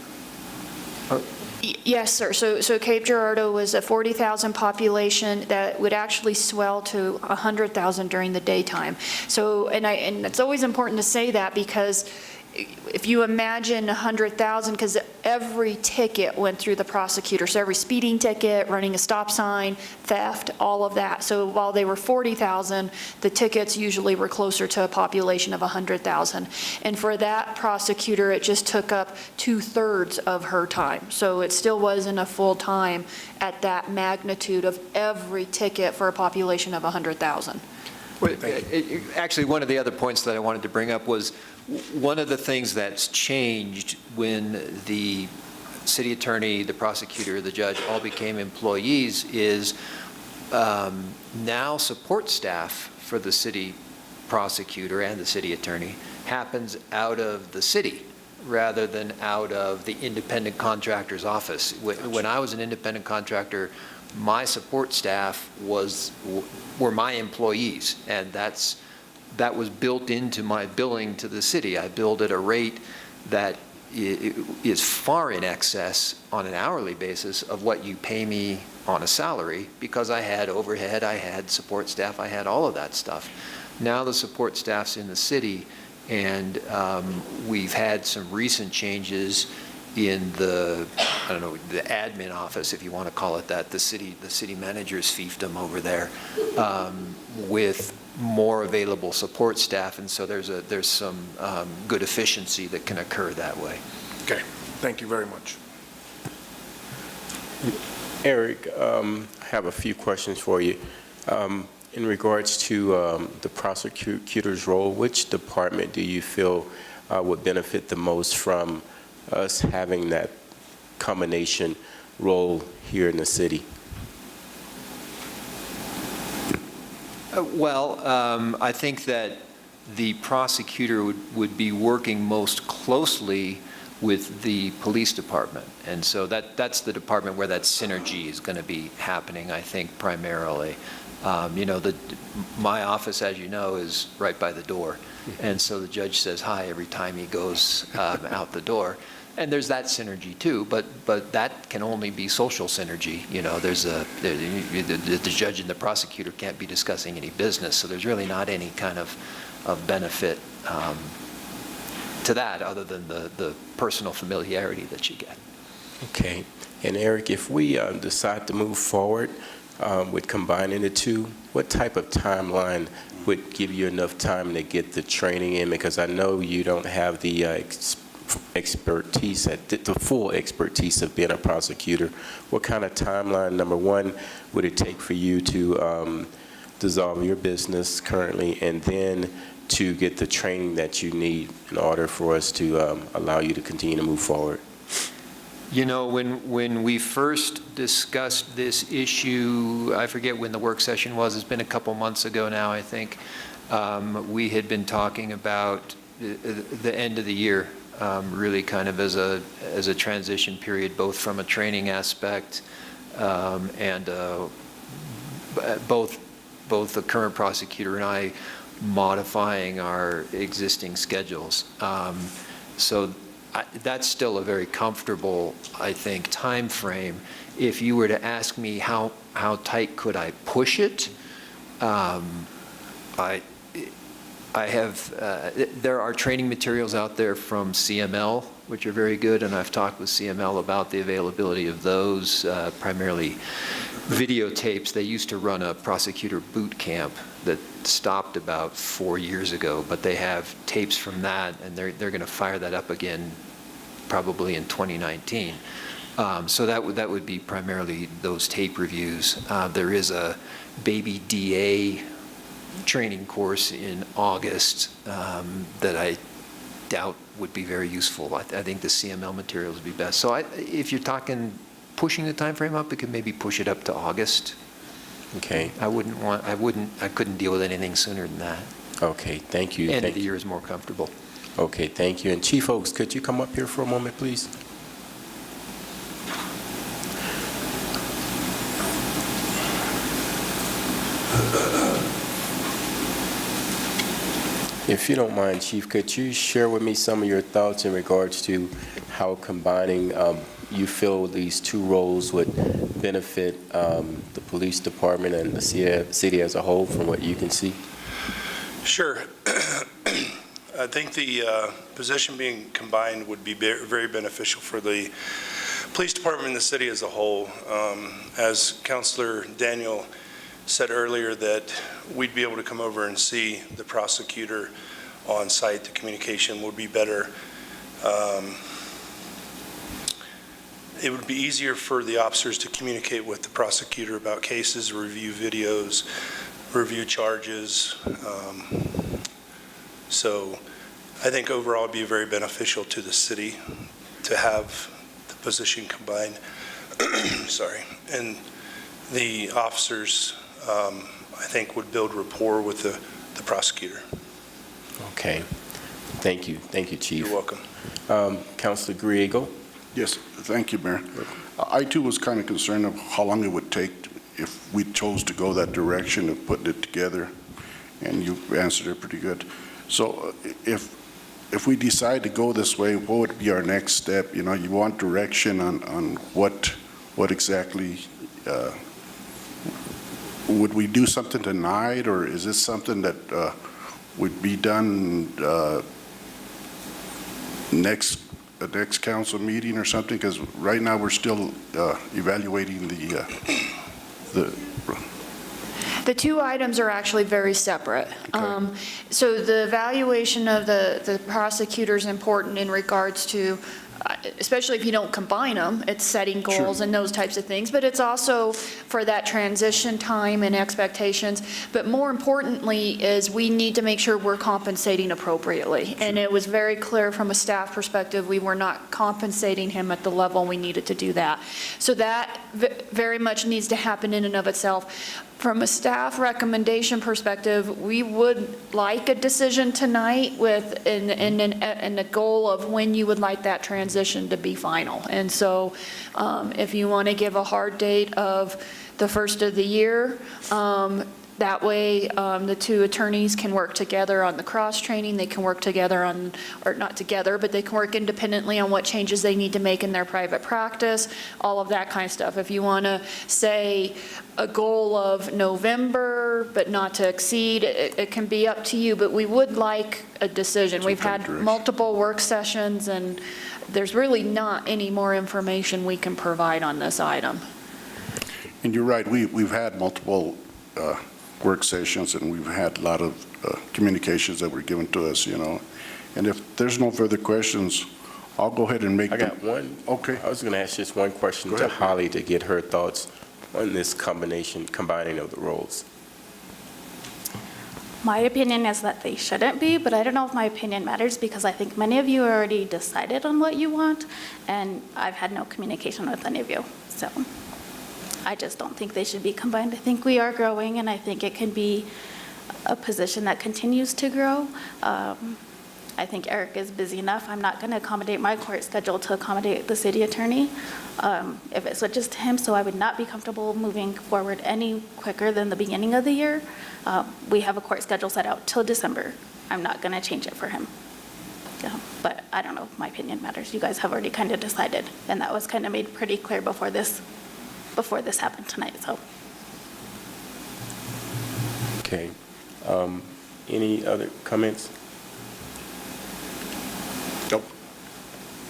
S2: Yes, sir. So Cape Girardeau was a 40,000 population that would actually swell to 100,000 during the daytime. So, and it's always important to say that, because if you imagine 100,000, because every ticket went through the prosecutor, so every speeding ticket, running a stop sign, theft, all of that. So while they were 40,000, the tickets usually were closer to a population of 100,000. And for that prosecutor, it just took up 2/3 of her time. So it still wasn't a full time at that magnitude of every ticket for a population of 100,000.
S13: Actually, one of the other points that I wanted to bring up was, one of the things that's changed when the city attorney, the prosecutor, the judge all became employees is now support staff for the city prosecutor and the city attorney happens out of the city rather than out of the independent contractor's office. When I was an independent contractor, my support staff were my employees, and that was built into my billing to the city. I billed at a rate that is far in excess on an hourly basis of what you pay me on a salary, because I had overhead, I had support staff, I had all of that stuff. Now the support staff's in the city, and we've had some recent changes in the, I don't know, the admin office, if you want to call it that, the city manager's fiefdom over there, with more available support staff, and so there's some good efficiency that can occur that way.
S11: Okay, thank you very much.
S1: Eric, I have a few questions for you. In regards to the prosecutor's role, which department do you feel would benefit the most from us having that combination role here in the city?
S13: I think that the prosecutor would be working most closely with the police department. And so that's the department where that synergy is going to be happening, I think, primarily. My office, as you know, is right by the door. And so the judge says hi every time he goes out the door. And there's that synergy too, but that can only be social synergy. The judge and the prosecutor can't be discussing any business, so there's really not any kind of benefit to that other than the personal familiarity that you get.
S1: Okay. And Eric, if we decide to move forward with combining the two, what type of timeline would give you enough time to get the training in? Because I know you don't have the expertise, the full expertise of being a prosecutor. What kind of timeline, number one, would it take for you to dissolve your business currently, and then to get the training that you need in order for us to allow you to continue to move forward?
S13: When we first discussed this issue, I forget when the work session was, it's been a couple months ago now, I think, we had been talking about the end of the year, really kind of as a transition period, both from a training aspect and both the current prosecutor and I modifying our existing schedules. So that's still a very comfortable, I think, time frame. If you were to ask me how tight could I push it, I have, there are training materials out there from CML, which are very good, and I've talked with CML about the availability of those, primarily videotapes. They used to run a prosecutor boot camp that stopped about 4 years ago, but they have tapes from that, and they're going to fire that up again probably in 2019. So that would be primarily those tape reviews. There is a baby DA training course in August that I doubt would be very useful. I think the CML materials would be best. So if you're talking pushing the time frame up, it could maybe push it up to August.
S1: Okay.
S13: I couldn't deal with anything sooner than that.
S1: Okay, thank you.
S13: End of the year is more comfortable.
S1: Okay, thank you. And Chief Oaks, could you come up here for a moment, please? If you don't mind, Chief, could you share with me some of your thoughts in regards to how combining, you feel these two roles would benefit the police department and the city as a whole from what you can see?
S4: Sure. I think the position being combined would be very beneficial for the police department and the city as a whole. As Councilor Daniel said earlier, that we'd be able to come over and see the prosecutor on site. The communication would be better. It would be easier for the officers to communicate with the prosecutor about cases, review videos, review charges. So I think overall it'd be very beneficial to the city to have the position combined. Sorry. And the officers, I think, would build rapport with the prosecutor.
S1: Okay. Thank you. Thank you, Chief.
S4: You're welcome.
S1: Councilor Griego?
S15: Yes, thank you, Mayor. I too was kind of concerned of how long it would take if we chose to go that direction of putting it together, and you answered it pretty good. So if we decide to go this way, what would be our next step? You know, you want direction on what exactly, would we do something tonight, or is this something that would be done next council meeting or something? Because right now we're still evaluating
S2: The two items are actually very separate. So the evaluation of the prosecutor is important in regards to, especially if you don't combine them, it's setting goals and those types of things, but it's also for that transition time and expectations. But more importantly is we need to make sure we're compensating appropriately. And it was very clear from a staff perspective, we were not compensating him at the level we needed to do that. So that very much needs to happen in and of itself. From a staff recommendation perspective, we would like a decision tonight with, and the goal of when you would like that transition to be final. And so if you want to give a hard date of the first of the year, that way the two attorneys can work together on the cross-training, they can work together on, or not together, but they can work independently on what changes they need to make in their private practice, all of that kind of stuff. If you want to say a goal of November, but not to exceed, it can be up to you, but we would like a decision. We've had multiple work sessions, and there's really not any more information we can provide on this item.
S15: And you're right, we've had multiple work sessions, and we've had a lot of communications that were given to us, you know. And if there's no further questions, I'll go ahead and make.
S1: I got one.
S15: Okay.
S1: I was going to ask just one question to Holly to get her thoughts on this combining of the roles.
S22: My opinion is that they shouldn't be, but I don't know if my opinion matters because I think many of you already decided on what you want, and I've had no communication with any of you. So I just don't think they should be combined. I think we are growing, and I think it can be a position that continues to grow. I think Eric is busy enough. I'm not going to accommodate my court schedule to accommodate the city attorney if it switches to him, so I would not be comfortable moving forward any quicker than the beginning of the year. We have a court schedule set out till December. I'm not going to change it for him. Yeah, but I don't know if my opinion matters. You guys have already kind of decided, and that was kind of made pretty clear before this happened tonight, so.
S1: Okay. Any other comments?
S15: Nope.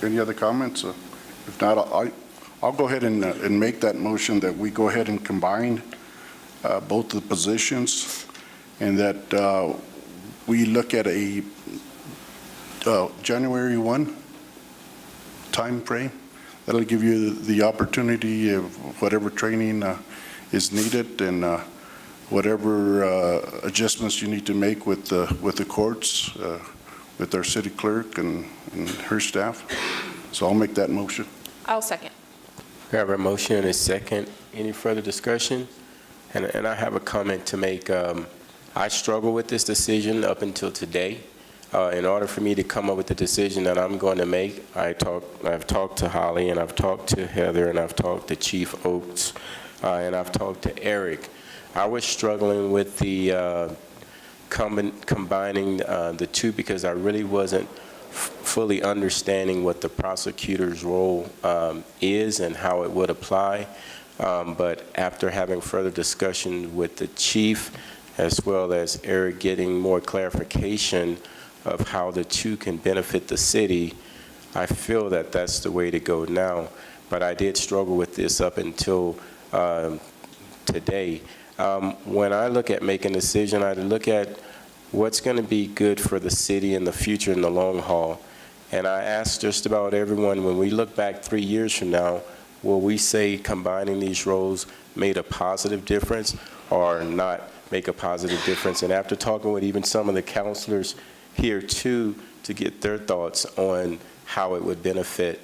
S15: Any other comments? If not, I'll go ahead and make that motion that we go ahead and combine both the positions, and that we look at a January 1 time frame. That'll give you the opportunity of whatever training is needed, and whatever adjustments you need to make with the courts. with our city clerk and her staff. So I'll make that motion.
S12: I'll second.
S1: We have a motion and a second. Any further discussion? And I have a comment to make. I struggle with this decision up until today. In order for me to come up with the decision that I'm going to make, I've talked to Holly, and I've talked to Heather, and I've talked to Chief Oates, and I've talked to Eric. I was struggling with the combining the two because I really wasn't fully understanding what the prosecutor's role is and how it would apply. But after having further discussion with the chief, as well as Eric getting more clarification of how the two can benefit the city, I feel that that's the way to go now. But I did struggle with this up until today. When I look at making a decision, I look at what's going to be good for the city in the future in the long haul. And I ask just about everyone, when we look back 3 years from now, will we say combining these roles made a positive difference or not make a positive difference? And after talking with even some of the counselors here too, to get their thoughts on how it would benefit,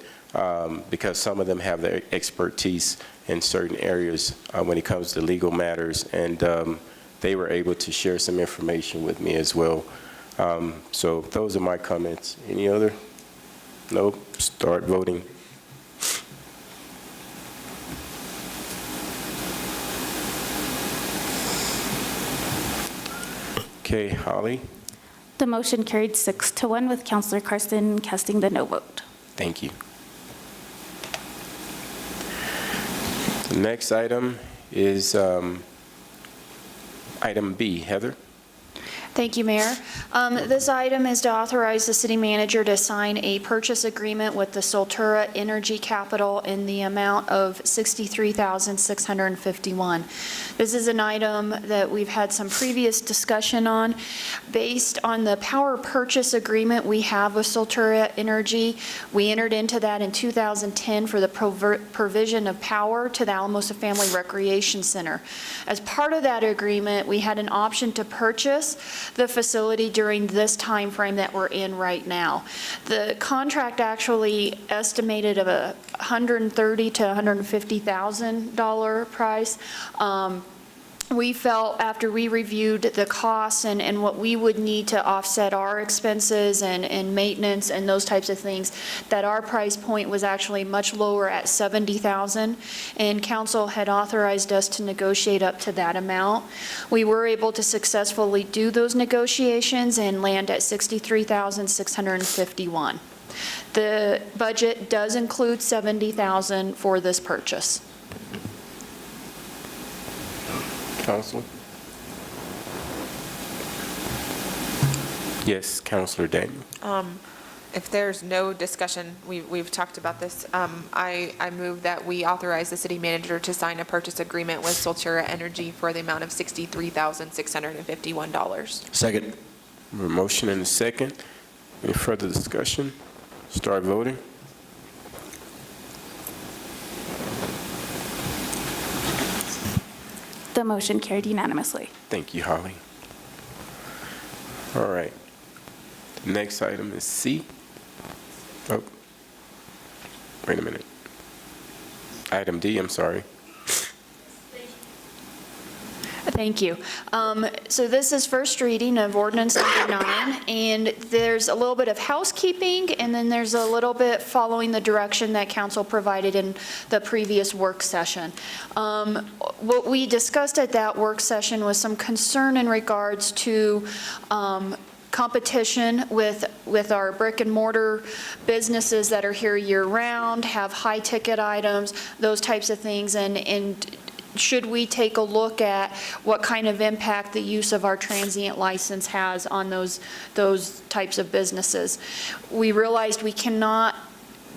S1: because some of them have their expertise in certain areas when it comes to legal matters, and they were able to share some information with me as well. So those are my comments. Any other? Nope. Start voting. Okay, Holly.
S22: The motion carried 6-1 with Councillor Carson casting the no vote.
S1: Thank you. The next item is item B. Heather?
S2: Thank you, Mayor. This item is to authorize the city manager to sign a purchase agreement with the Soltura Energy Capital in the amount of $63,651. This is an item that we've had some previous discussion on. Based on the power purchase agreement we have with Soltura Energy, we entered into that in 2010 for the provision of power to the Alamosa Family Recreation Center. As part of that agreement, we had an option to purchase the facility during this time frame that we're in right now. The contract actually estimated of a $130,000 to $150,000 price. We felt after we reviewed the costs and what we would need to offset our expenses and maintenance and those types of things, that our price point was actually much lower at $70,000, and council had authorized us to negotiate up to that amount. We were able to successfully do those negotiations and land at $63,651. The budget does include $70,000 for this purchase.
S1: Council? Yes, Councilor Daniel.
S12: If there's no discussion, we've talked about this, I move that we authorize the city manager to sign a purchase agreement with Soltura Energy for the amount of $63,651.
S14: Second.
S1: A motion and a second. Any further discussion? Start voting.
S22: The motion carried unanimously.
S1: Thank you, Holly. All right. The next item is C. Oh, wait a minute. Item D, I'm sorry.
S2: Thank you. So this is first reading of ordinance number 9, and there's a little bit of housekeeping, and then there's a little bit following the direction that council provided in the previous work session. What we discussed at that work session was some concern in regards to competition with our brick and mortar businesses that are here year-round, have high-ticket items, those types of things, and should we take a look at what kind of impact the use of our transient license has on those types of businesses? We realized we cannot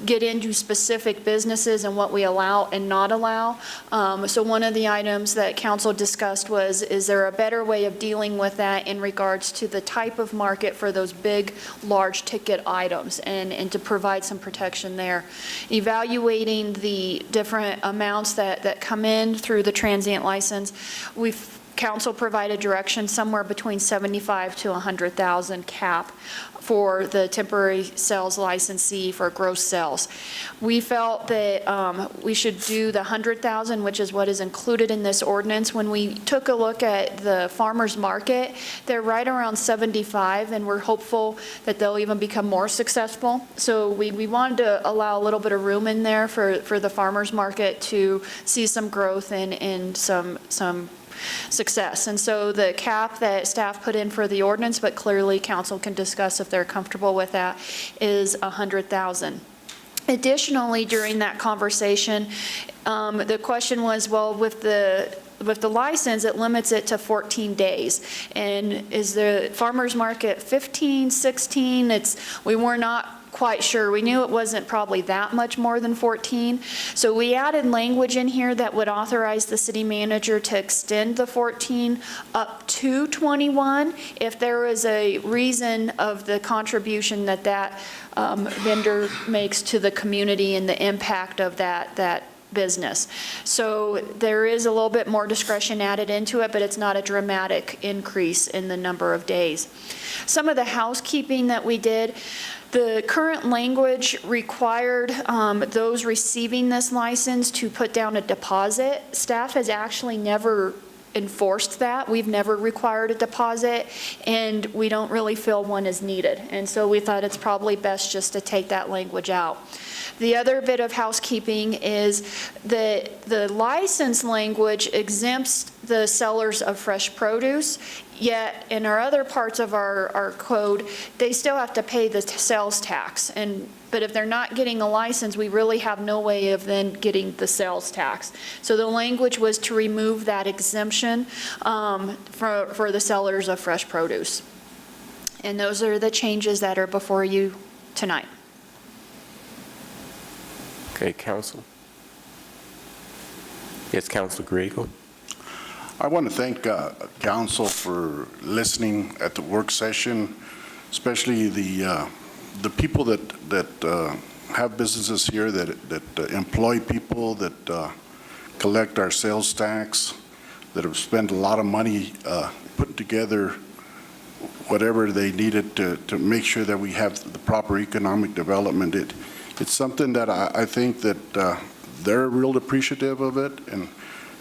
S2: get into specific businesses and what we allow and not allow. So one of the items that council discussed was, is there a better way of dealing with that in regards to the type of market for those big, large ticket items, and to provide some protection there. Evaluating the different amounts that come in through the transient license, we've council provided direction somewhere between 75 to 100,000 cap for the temporary sales licensee for gross sales. We felt that we should do the 100,000, which is what is included in this ordinance. When we took a look at the farmers market, they're right around 75, and we're hopeful that they'll even become more successful. So we wanted to allow a little bit of room in there for the farmers market to see some growth and some success. And so the cap that staff put in for the ordinance, but clearly council can discuss if they're comfortable with that, is 100,000. Additionally, during that conversation, the question was, well, with the license, it limits it to 14 days. And is the farmer's market 15, 16? We were not quite sure. We knew it wasn't probably that much more than 14. So we added language in here that would authorize the city manager to extend the 14 up to 21 if there was a reason of the contribution that vendor makes to the community and the impact of that business. So there is a little bit more discretion added into it, but it's not a dramatic increase in the number of days. Some of the housekeeping that we did, the current language required those receiving this license to put down a deposit. Staff has actually never enforced that. We've never required a deposit, and we don't really feel one is needed. And so we thought it's probably best just to take that language out. The other bit of housekeeping is that the license language exempts the sellers of fresh produce, yet in our other parts of our code, they still have to pay the sales tax. But if they're not getting a license, we really have no way of then getting the sales tax. So the language was to remove that exemption for the sellers of fresh produce. And those are the changes that are before you tonight.
S1: Okay, council. Yes, Councilor Grego.
S15: I want to thank council for listening at the work session, especially the people that have businesses here, that employ people, that collect our sales tax, that have spent a lot of money putting together whatever they needed to make sure that we have the proper economic development. It's something that I think that they're real appreciative of it, and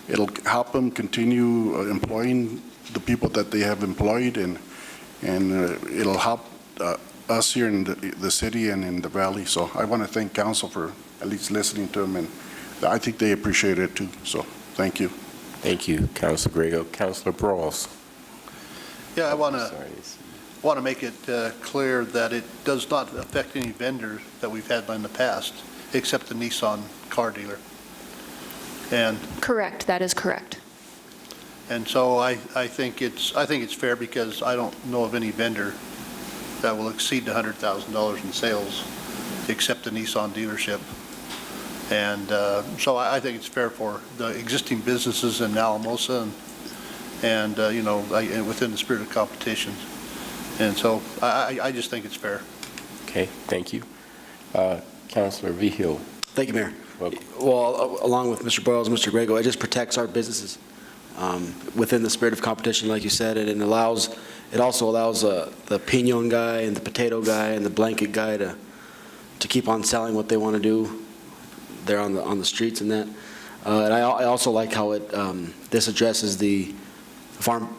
S15: it'll help them continue employing the people that they have employed, and it'll help us here in the city and in the valley. So I want to thank council for at least listening to them, and I think they appreciate it too. So thank you.
S1: Thank you, Councilor Grego. Councilor Brawls.
S3: Yeah, I want to make it clear that it does not affect any vendors that we've had in the past, except the Nissan car dealer. And
S2: Correct, that is correct.
S3: And so I think it's fair, because I don't know of any vendor that will exceed the $100,000 in sales, except the Nissan dealership. And so I think it's fair for the existing businesses in Alamosa and within the spirit of competition. And so I just think it's fair.
S1: Okay, thank you. Councilor Vigil.
S14: Thank you, Mayor.
S1: Welcome.
S14: Well, along with Mr. Boyles and Mr. Grego, it just protects our businesses within the spirit of competition, like you said, and it also allows the pinon guy and the potato guy and the blanket guy to keep on selling what they want to do there on the streets and that. And I also like how this addresses the farmers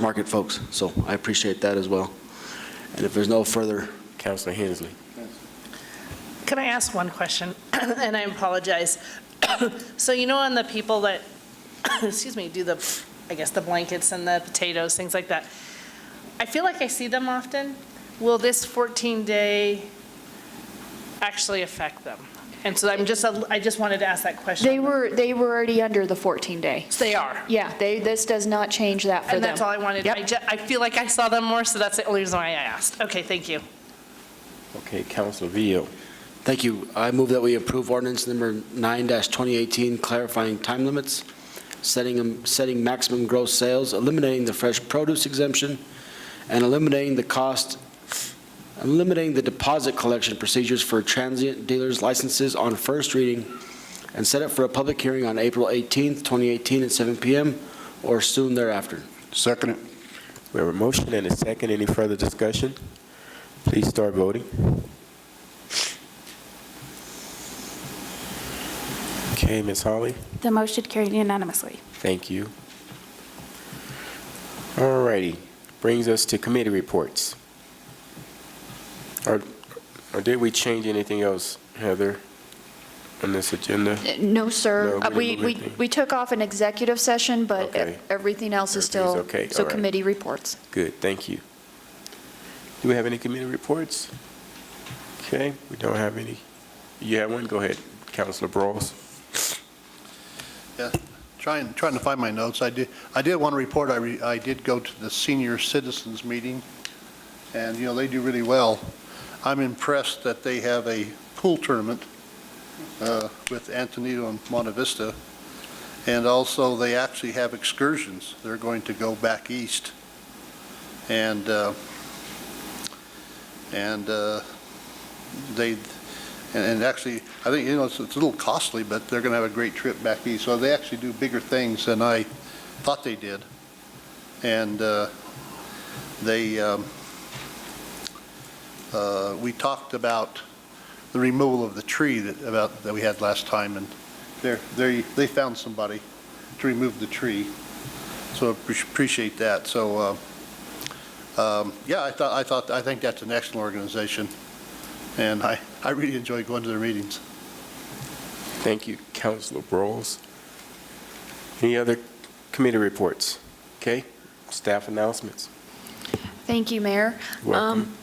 S14: market folks, so I appreciate that as well. And if there's no further.
S1: Councilor Hensley.
S16: Can I ask one question? And I apologize. So on the people that, do the blankets and the potatoes, things like that, I feel like I see them often. Will this 14-day actually affect them? And so I just wanted to ask that question.
S2: They were already under the 14-day.
S16: So they are?
S2: Yeah, this does not change that for them.
S16: And that's all I wanted.
S2: Yep.
S16: I feel like I saw them more, so that's the only reason why I asked. Okay, thank you.
S1: Okay, Councilor Vigil.
S14: Thank you. I move that we approve ordinance number 9-2018, clarifying time limits, setting maximum gross sales, eliminating the fresh produce exemption, and eliminating the deposit collection procedures for transient dealers' licenses on first reading and set it for a public hearing on April 18th, 2018 at 7 p.m. or soon thereafter.
S15: Second it.
S1: We have a motion and a second. Any further discussion? Please start voting. Okay, Ms. Hawley,
S22: The motion carried unanimously.
S1: thank you. All righty, brings us to committee reports. Or did we change anything else, Heather, on this agenda?
S2: No, sir.
S1: No, we didn't move anything.
S2: We took off an executive session, but
S1: Okay.
S2: everything else is still,
S1: Everything's okay,
S2: so
S1: all right.
S2: committee reports.
S1: Good, thank you. Do we have any committee reports? Okay, we don't have any. You have one? Go ahead, Councilor Brawls.
S3: Yeah, trying to find my notes. I did want to report, I did go to the senior citizens meeting, and, you know, they do really well. I'm impressed that they have a pool tournament with Antonito and Monte Vista, and also they actually have excursions. They're going to go back east, and actually, I think, you know, it's a little costly, but they're going to have a great trip back east. So they actually do bigger things than I thought they did. And we talked about the removal of the tree that we had last time, and they found somebody to remove the tree. So I appreciate that. So yeah, I think that's an excellent organization, and I really enjoy going to their meetings.
S1: Thank you, Councilor Brawls. Any other committee reports? Okay, staff announcements.
S2: Thank you, Mayor.
S1: Welcome.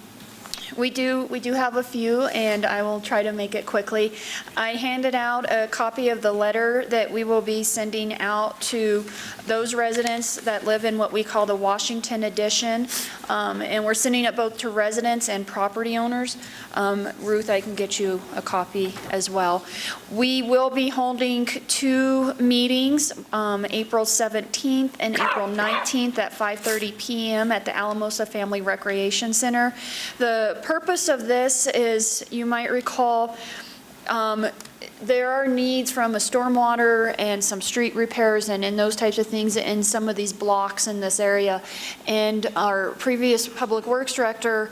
S2: We do have a few, and I will try to make it quickly. I handed out a copy of the letter that we will be sending out to those residents that live in what we call the Washington Addition, and we're sending it both to residents and property owners. Ruth, I can get you a copy as well. We will be holding two meetings, April 17th and April 19th at 5:30 p.m. at the Alamosa Family Recreation Center. The purpose of this is, you might recall, there are needs from a stormwater and some street repairs and those types of things in some of these blocks in this area. And our previous Public Works Director,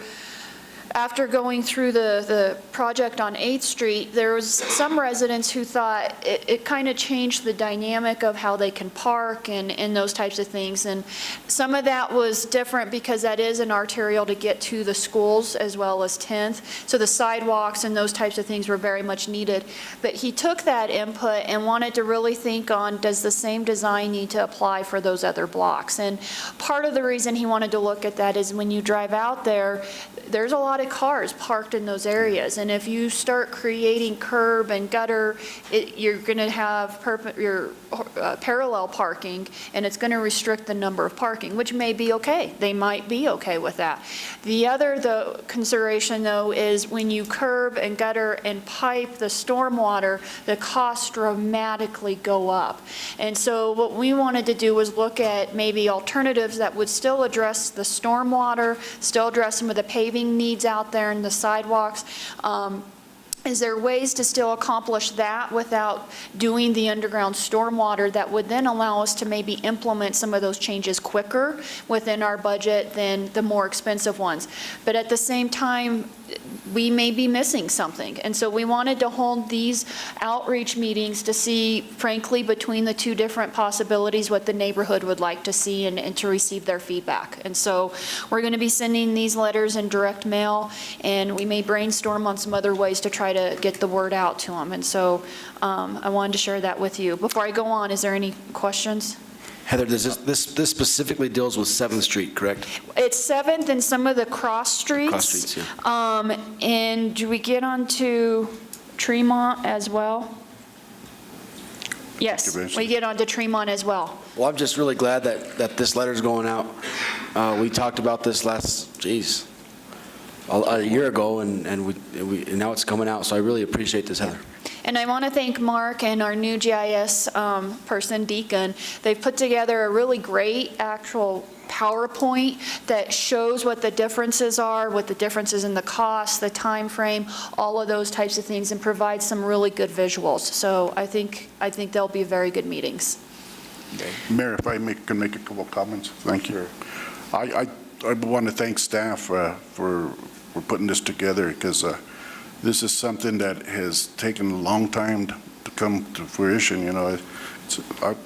S2: after going through the project on 8th Street, there was some residents who thought it kind of changed the dynamic of how they can park and those types of things. And some of that was different because that is an arterial to get to the schools as well as 10th. So the sidewalks and those types of things were very much needed. But he took that input and wanted to really think on, does the same design need to apply for those other blocks? And part of the reason he wanted to look at that is when you drive out there, there's a lot of cars parked in those areas, and if you start creating curb and gutter, you're going to have parallel parking, and it's going to restrict the number of parking, which may be okay. They might be okay with that. The other consideration, though, is when you curb and gutter and pipe the stormwater, the costs dramatically go up. And so what we wanted to do was look at maybe alternatives that would still address the stormwater, still address some of the paving needs out there and the sidewalks. Is there ways to still accomplish that without doing the underground stormwater that would then allow us to maybe implement some of those changes quicker within our budget than the more expensive ones? But at the same time, we may be missing something. And so we wanted to hold these outreach meetings to see, frankly, between the two different possibilities, what the neighborhood would like to see and to receive their feedback. And so we're going to be sending these letters in direct mail, and we may brainstorm on some other ways to try to get the word out to them. And so I wanted to share that with you. Before I go on, is there any questions?
S14: Heather, this specifically deals with 7th Street, correct?
S2: It's 7th and some of the cross streets.
S14: Cross streets, yeah.
S2: And do we get onto Tremont as well? Yes, we get onto Tremont as well.
S14: Well, I'm just really glad that this letter's going out. We talked about this a year ago, and now it's coming out, so I really appreciate this, Heather.
S2: And I want to thank Mark and our new GIS person, Deacon. They've put together a really great actual PowerPoint that shows what the differences are, what the differences in the cost, the time frame, all of those types of things, and provides some really good visuals. So I think they'll be very good meetings.
S15: Mayor, if I can make a couple of comments, thank you. I want to thank staff for putting this together, because this is something that has taken a long time to come to fruition. You know,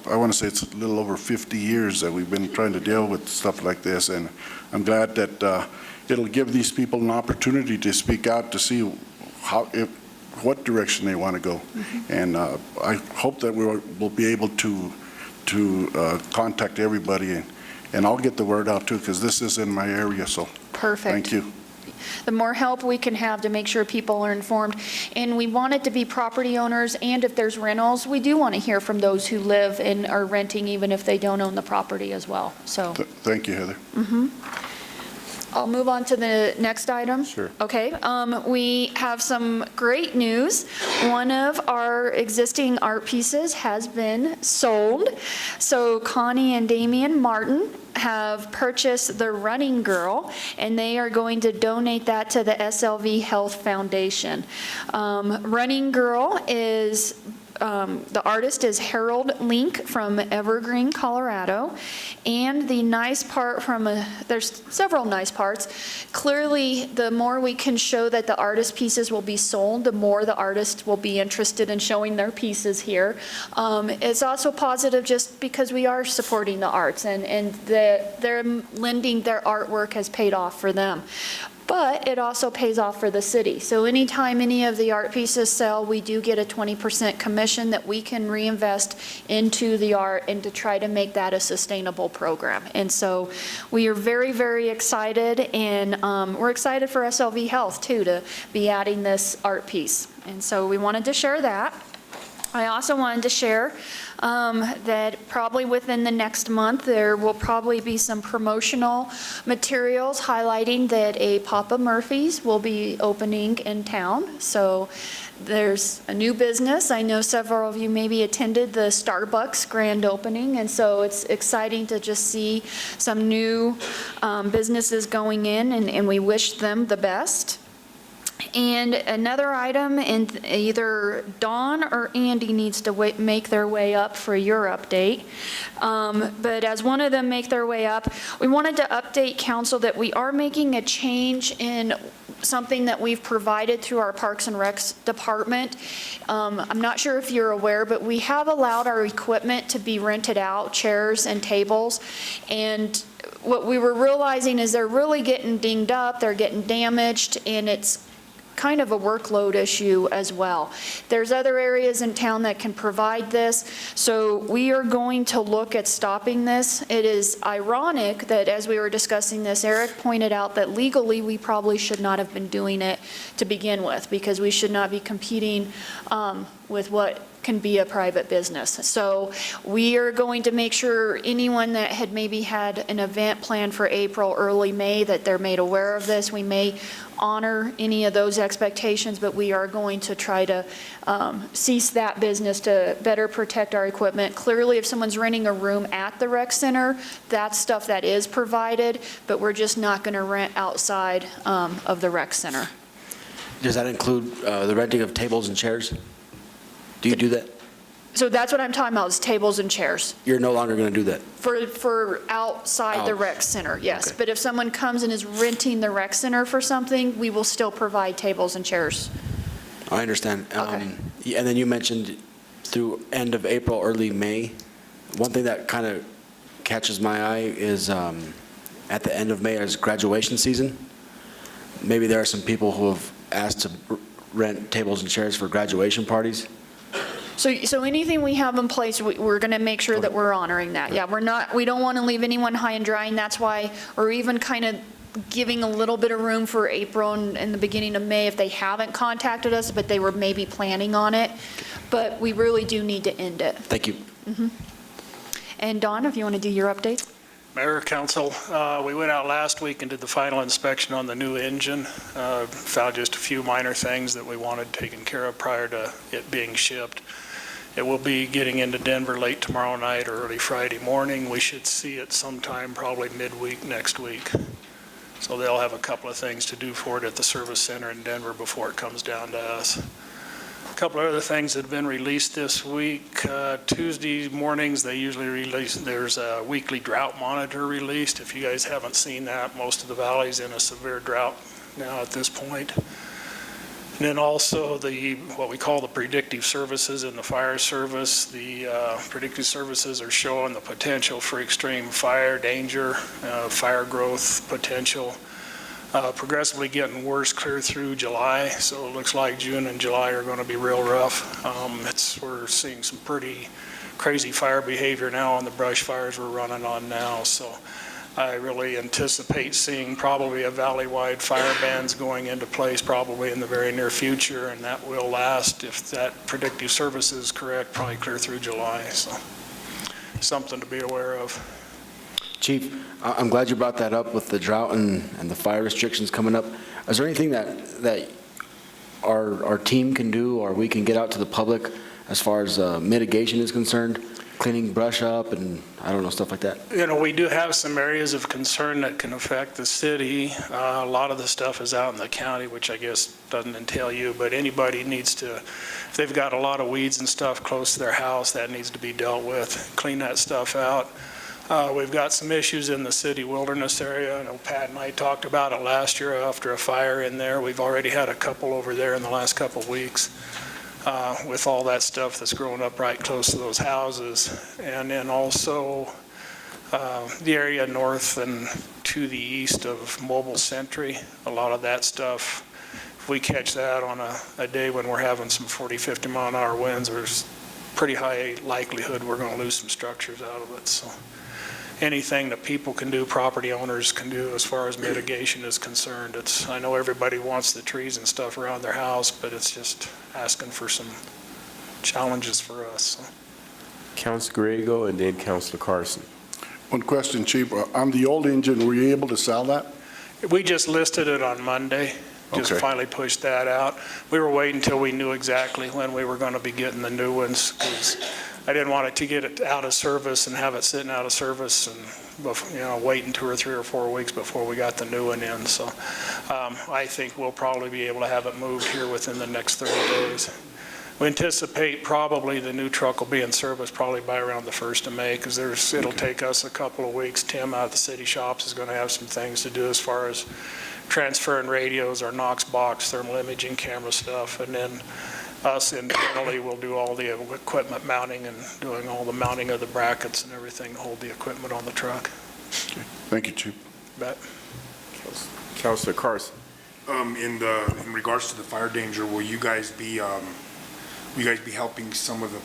S15: I want to say it's a little over 50 years that we've been trying to deal with stuff like this, and I'm glad that it'll give these people an opportunity to speak out to see what direction they want to go. And I hope that we'll be able to contact everybody, and I'll get the word out too, because this is in my area. So
S2: perfect.
S15: Thank you.
S2: The more help we can have to make sure people are informed. And we want it to be property owners, and if there's rentals, we do want to hear from those who live and are renting, even if they don't own the property as well. So
S15: thank you, Heather.
S2: I'll move on to the next item.
S15: Sure.
S2: Okay. We have some great news. One of our existing art pieces has been sold. So Connie and Damian Martin have purchased the Running Girl, and they are going to donate that to the SLV Health Foundation. Running Girl is the artist is Harold Link from Evergreen, Colorado. And the nice part there's several nice parts. Clearly, the more we can show that the artist pieces will be sold, the more the artist will be interested in showing their pieces here. It's also positive just because we are supporting the arts, and they're lending their artwork has paid off for them. But it also pays off for the city. So anytime any of the art pieces sell, we do get a 20% commission that we can reinvest into the art and to try to make that a sustainable program. And so we are very, very excited, and we're excited for SLV Health too to be adding this art piece. And so we wanted to share that. I also wanted to share that probably within the next month, there will probably be some promotional materials highlighting that a Papa Murphy's will be opening in town. So there's a new business. I know several of you maybe attended the Starbucks grand opening, and so it's exciting to just see some new businesses going in, and we wish them the best. And another item, and either Dawn or Andy needs to make their way up for your update. But as one of them make their way up, we wanted to update council that we are making a change in something that we've provided through our Parks and Recs department. I'm not sure if you're aware, but we have allowed our equipment to be rented out, chairs and tables. And what we were realizing is they're really getting dinged up, they're getting damaged, and it's kind of a workload issue as well. There's other areas in town that can provide this, so we are going to look at stopping this. It is ironic that as we were discussing this, Eric pointed out that legally we probably should not have been doing it to begin with, because we should not be competing with what can be a private business. So we are going to make sure anyone that had maybe had an event planned for April, early May, that they're made aware of this. We may honor any of those expectations, but we are going to try to cease that business to better protect our equipment. Clearly, if someone's renting a room at the rec center, that's stuff that is provided, but we're just not going to rent outside of the rec center.
S14: Does that include the renting of tables and chairs? Do you do that?
S2: So that's what I'm talking about, is tables and chairs.
S14: You're no longer going to do that?
S2: For outside the rec center, yes.
S14: Okay.
S2: But if someone comes and is renting the rec center for something, we will still provide tables and chairs.
S14: I understand.
S2: Okay.
S14: And then you mentioned through end of April, early May. One thing that kind of catches my eye is at the end of May is graduation season. Maybe there are some people who have asked to rent tables and chairs for graduation parties.
S2: So anything we have in place, we're going to make sure that we're honoring that. Yeah, we don't want to leave anyone high and dry, and that's why we're even kind of giving a little bit of room for April and the beginning of May if they haven't contacted us, but they were maybe planning on it. But we really do need to end it.
S14: Thank you.
S2: And Dawn, if you want to do your update.
S7: Mayor, Council, we went out last week and did the final inspection on the new engine. Found just a few minor things that we wanted taken care of prior to it being shipped. It will be getting into Denver late tomorrow night or early Friday morning. We should see it sometime probably midweek next week. So they'll have a couple of things to do for it at the service center in Denver before it comes down to us. A couple of other things that have been released this week. Tuesday mornings, they usually release, there's a weekly drought monitor released. If you guys haven't seen that, most of the valley's in a severe drought now at this point. And then also what we call the predictive services in the fire service. The predictive services are showing the potential for extreme fire danger, fire growth potential. Progressively getting worse clear through July, so it looks like June and July are going to be real rough. We're seeing some pretty crazy fire behavior now on the brush fires we're running on now, so I really anticipate seeing probably a valley-wide fire bans going into place probably in the very near future, and that will last, if that predictive service is correct, probably clear through July, so something to be aware of.
S14: Chief, I'm glad you brought that up with the drought and the fire restrictions coming up. Is there anything that our team can do or we can get out to the public as far as mitigation is concerned? Cleaning brush up and, I don't know, stuff like that?
S7: You know, we do have some areas of concern that can affect the city. A lot of the stuff is out in the county, which I guess doesn't entail you, but anybody needs to, if they've got a lot of weeds and stuff close to their house, that needs to be dealt with. Clean that stuff out. We've got some issues in the city wilderness area. I know Pat and I talked about it last year after a fire in there. We've already had a couple over there in the last couple of weeks with all that stuff that's growing up right close to those houses. And then also the area north and to the east of Mobile Sentry, a lot of that stuff, if we catch that on a day when we're having some 40, 50 mile an hour winds, there's pretty high likelihood we're going to lose some structures out of it. So anything that people can do, property owners can do as far as mitigation is concerned. I know everybody wants the trees and stuff around their house, but it's just asking for some challenges for us. So.
S1: Councilor Griego and then Councilor Carson.
S15: One question, Chief. On the old engine, were you able to sell that?
S7: We just listed it on Monday. Just finally pushed that out. We were waiting until we knew exactly when we were going to be getting the new ones, because I didn't want it to get it out of service and have it sitting out of service and waiting 2 or 3 or 4 weeks before we got the new one in. So I think we'll probably be able to have it moved here within the next 30 days. We anticipate probably the new truck will be in service probably by around the 1st of May, because it'll take us a couple of weeks. Tim out of the city shops is going to have some things to do as far as transferring radios, our Knox box, thermal imaging camera stuff, and then us internally will do all the equipment mounting and doing all the mounting of the brackets and everything to hold the equipment on the truck.
S15: Okay. Thank you, Chief.
S7: Bet.
S1: Councilor Carson.
S11: In regards to the fire danger, will you guys be helping some of the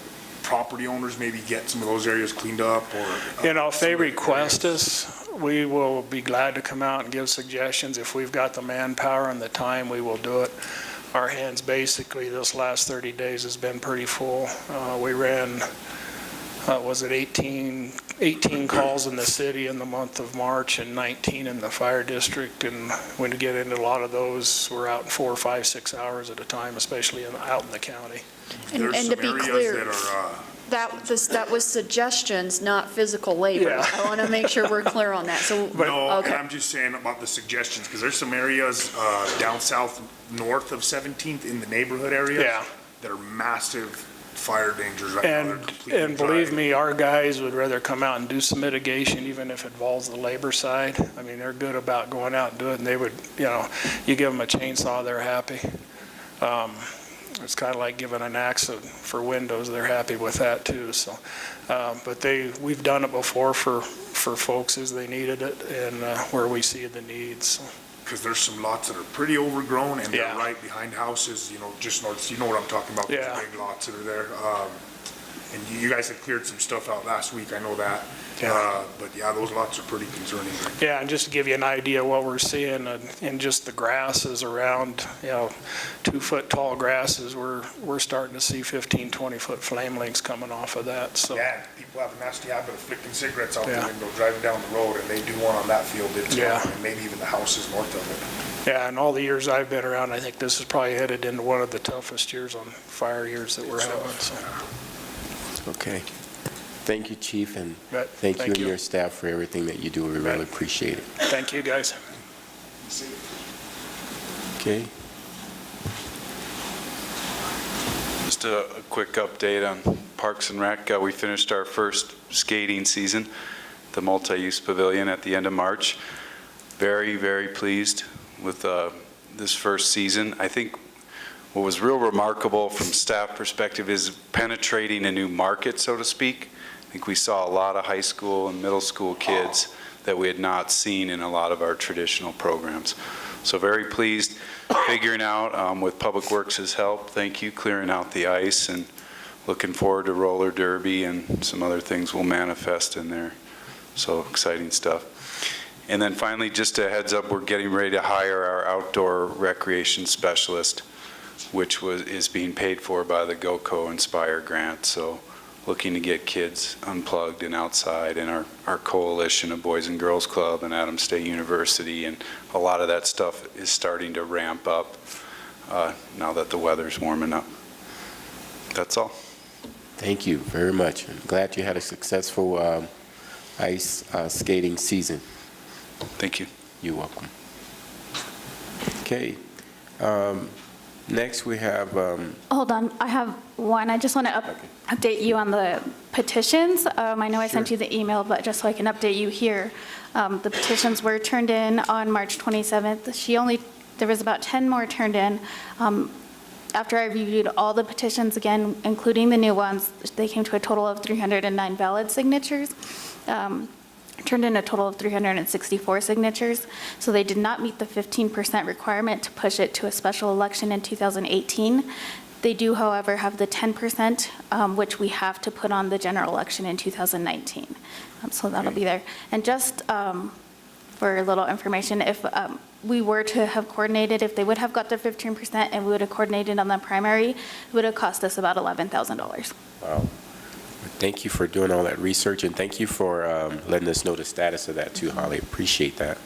S11: property owners maybe get some of those areas cleaned up, or
S7: if they request us, we will be glad to come out and give suggestions. If we've got the manpower and the time, we will do it. Our hands basically this last 30 days has been pretty full. We ran, 18 calls in the city in the month of March and 19 in the fire district. And when you get into a lot of those, we're out in 4, 5, 6 hours at a time, especially out in the county.
S2: And to be clear, that was suggestions, not physical labor.
S7: Yeah.
S2: I want to make sure we're clear on that. So, okay.
S11: I'm just saying about the suggestions, because there's some areas down south, north of 17th in the neighborhood areas that are massive fire dangers right now.
S7: And believe me, our guys would rather come out and do some mitigation, even if it involves the labor side. I mean, they're good about going out and doing it, and they would, you give them a chainsaw, they're happy. It's kind of like giving an axe for windows. They're happy with that too. So, but we've done it before for folks as they needed it and where we see the needs. So.
S11: Because there's some lots that are pretty overgrown and they're right behind houses, just north. You know what I'm talking about? Those big lots that are there. And you guys had cleared some stuff out last week, I know that. But yeah, those lots are pretty concerning.
S7: Yeah, and just to give you an idea what we're seeing in just the grasses around, 2-foot tall grasses, we're starting to see 15, 20-foot flame links coming off of that, so.
S11: Yeah, people have a nasty habit of flicking cigarettes out the window driving down the road, and they do one on that field, and maybe even the houses north of it.
S7: Yeah, and all the years I've been around, I think this is probably headed into one of the toughest years on fire years that we're having, so.
S1: Okay. Thank you, Chief, and
S7: Right.
S1: thank you and your staff for everything that you do. We really appreciate it.
S7: Thank you, guys.
S1: Okay.
S6: Just a quick update on Parks and Rec. We finished our first skating season, the multi-use pavilion at the end of March. Very, very pleased with this first season. I think what was real remarkable from staff perspective is penetrating a new market, so to speak. I think we saw a lot of high school and middle school kids that we had not seen in a lot of our traditional programs. So very pleased figuring out with Public Works' help, thank you, clearing out the ice, and looking forward to roller derby and some other things will manifest in there. So exciting stuff. And then finally, just a heads up, we're getting ready to hire our outdoor recreation specialist, which is being paid for by the GOCO Inspire grant. So looking to get kids unplugged and outside, and our coalition of Boys and Girls Club and Adams State University, and a lot of that stuff is starting to ramp up now that the weather's warming up. That's all.
S1: Thank you very much. I'm glad you had a successful ice skating season.
S6: Thank you.
S1: You're welcome. Okay. Next, we have...
S22: Hold on, I have one. I just want to update you on the petitions. I know I sent you the email, but just so I can update you here, the petitions were turned in on March 27th. There was about 10 more turned in. After I reviewed all the petitions again, including the new ones, they came to a total of 309 valid signatures. Turned in a total of 364 signatures, so they did not meet the 15% requirement to push it to a special election in 2018. They do, however, have the 10%, which we have to put on the general election in 2019. So that'll be there. And just for a little information, if we were to have coordinated, if they would have got their 15% and we would have coordinated on the primary, it would have cost us about $11,000.
S1: Wow. Thank you for doing all that research, and thank you for letting us know the status of that too, Holly. Appreciate that.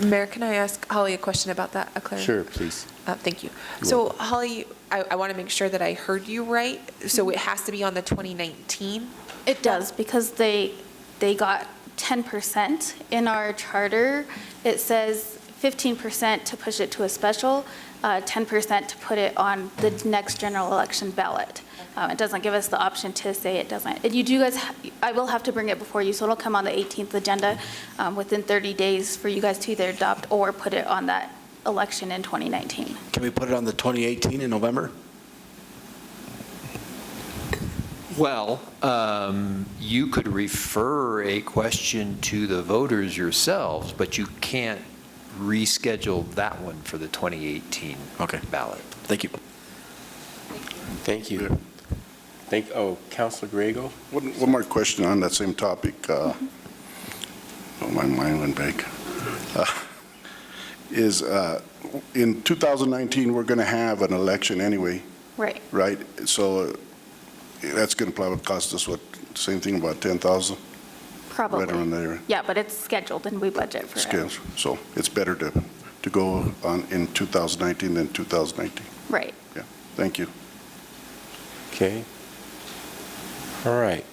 S12: Mayor, can I ask Holly a question about that?
S1: Sure, please.
S12: Thank you. So Holly, I want to make sure that I heard you right. So it has to be on the 2019?
S22: It does, because they got 10% in our charter. It says 15% to push it to a special, 10% to put it on the next general election ballot. It doesn't give us the option to say it doesn't. You do guys, I will have to bring it before you, so it'll come on the 18th agenda within 30 days for you guys to either adopt or put it on that election in 2019.
S14: Can we put it on the 2018 in November?
S13: Well, you could refer a question to the voters yourselves, but you can't reschedule that one for the 2018 ballot.
S14: Thank you.
S1: Thank you. Councilor Griego?
S15: One more question on that same topic. Oh, my mind went blank. In 2019, we're going to have an election anyway.
S22: Right.
S15: Right? So that's going to probably cost us, what, same thing, about $10,000?
S22: Probably.
S15: Right around there.
S22: Yeah, but it's scheduled and we budget for it.
S15: So it's better to go on in 2019 than 2019.
S22: Right.
S15: Yeah. Thank you.
S1: Okay. All right.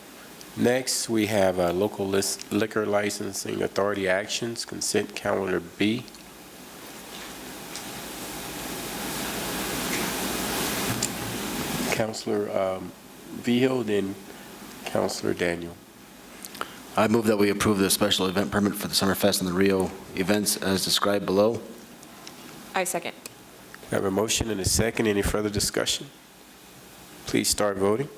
S1: Next, we have local liquor licensing authority actions, consent calendar B. Councilor Vigil, then Councilor Daniel.
S14: I move that we approve the special event permit for the Summerfest and the Rio events as described below.
S12: I second.
S1: We have a motion and a second. Any further discussion? Please start voting.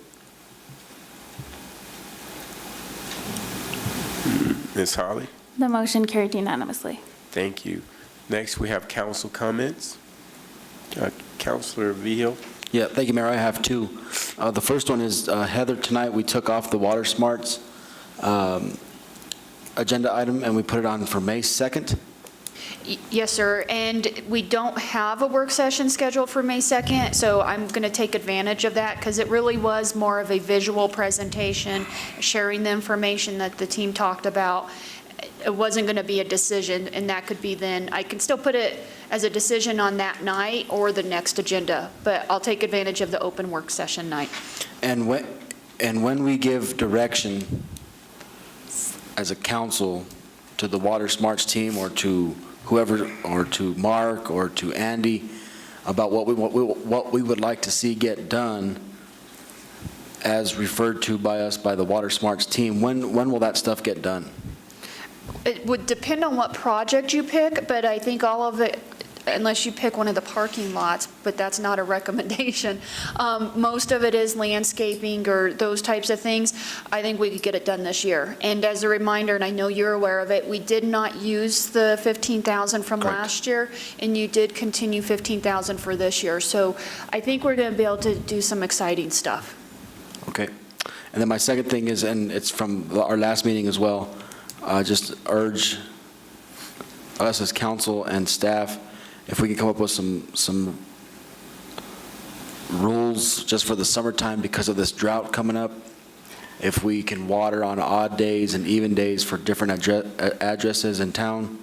S1: Ms. Holly?
S22: The motion carried unanimously.
S1: Thank you. Next, we have council comments. Councilor Vigil.
S14: Yeah, thank you, Mayor. I have two. The first one is, Heather, tonight we took off the Water Smarts agenda item and we put it on for May 2nd.
S2: Yes, sir, and we don't have a work session scheduled for May 2nd, so I'm going to take advantage of that because it really was more of a visual presentation, sharing the information that the team talked about. It wasn't going to be a decision, and that could be then, I can still put it as a decision on that night or the next agenda, but I'll take advantage of the open work session night.
S14: And when we give direction as a council to the Water Smarts team or to whoever, or to Mark or to Andy about what we would like to see get done as referred to by us by the Water Smarts team, when will that stuff get done?
S2: It would depend on what project you pick, but I think all of it, unless you pick one of the parking lots, but that's not a recommendation. Most of it is landscaping or those types of things. I think we could get it done this year. And as a reminder, and I know you're aware of it, we did not use the $15,000 from last year, and you did continue $15,000 for this year. So I think we're going to be able to do some exciting stuff.
S14: Okay. And then my second thing is, and it's from our last meeting as well, just urge us as council and staff, if we can come up with some rules just for the summertime because of this drought coming up, if we can water on odd days and even days for different addresses in town,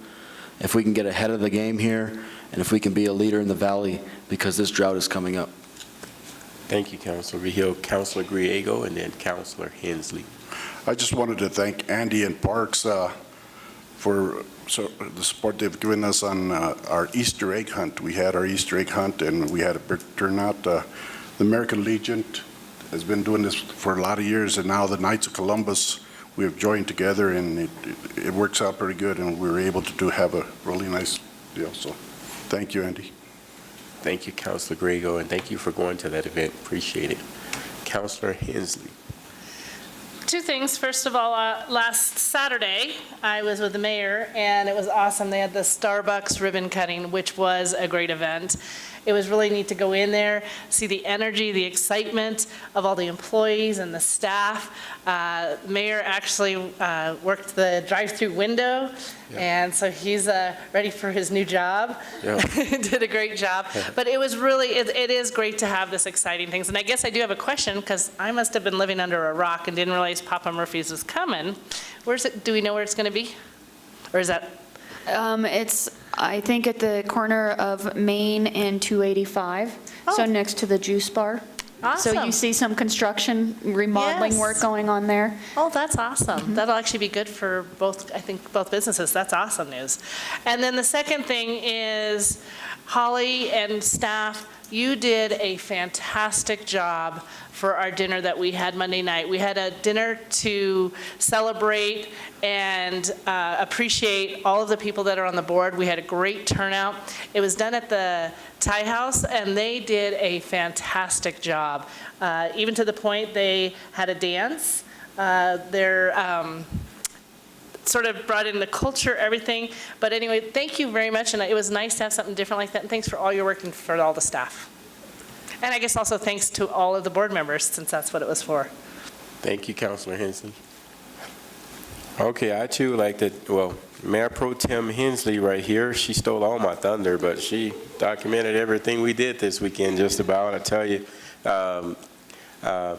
S14: if we can get ahead of the game here, and if we can be a leader in the valley because this drought is coming up.
S1: Thank you, Councilor Vigil. Councilor Griego, and then Councilor Hensley.
S15: I just wanted to thank Andy and Parks for the support they've given us on our Easter egg hunt. We had our Easter egg hunt, and we had a big turnout. The American Legion has been doing this for a lot of years, and now the Knights of Columbus, we have joined together, and it works out pretty good, and we were able to have a really nice deal. So thank you, Andy.
S1: Thank you, Councilor Griego, and thank you for going to that event. Appreciate it. Councilor Hensley.
S16: Two things. First of all, last Saturday, I was with the mayor, and it was awesome. They had the Starbucks ribbon cutting, which was a great event. It was really neat to go in there, see the energy, the excitement of all the employees and the staff. The mayor actually worked the drive-through window, and so he's ready for his new job. Did a great job. But it was really, it is great to have this exciting things. And I guess I do have a question, because I must have been living under a rock and didn't realize Papa Murphy's was coming. Where's it? Do we know where it's going to be? Or is that?
S2: It's, I think, at the corner of Main and 285, so next to the juice bar.
S16: Awesome.
S2: So you see some construction, remodeling work going on there.
S16: Oh, that's awesome. That'll actually be good for both, I think, both businesses. That's awesome news. And then the second thing is, Holly and staff, you did a fantastic job for our dinner that we had Monday night. We had a dinner to celebrate and appreciate all of the people that are on the board. We had a great turnout. It was done at the Thai House, and they did a fantastic job. Even to the point they had a dance. They're sort of brought in the culture, everything. But anyway, thank you very much, and it was nice to have something different like that, and thanks for all your work and for all the staff. And I guess also thanks to all of the board members, since that's what it was for.
S1: Thank you, Councilor Hensley. Okay, I too like to, well, Mayor Pro Tem Hensley right here, she stole all my thunder, but she documented everything we did this weekend just about. I tell you,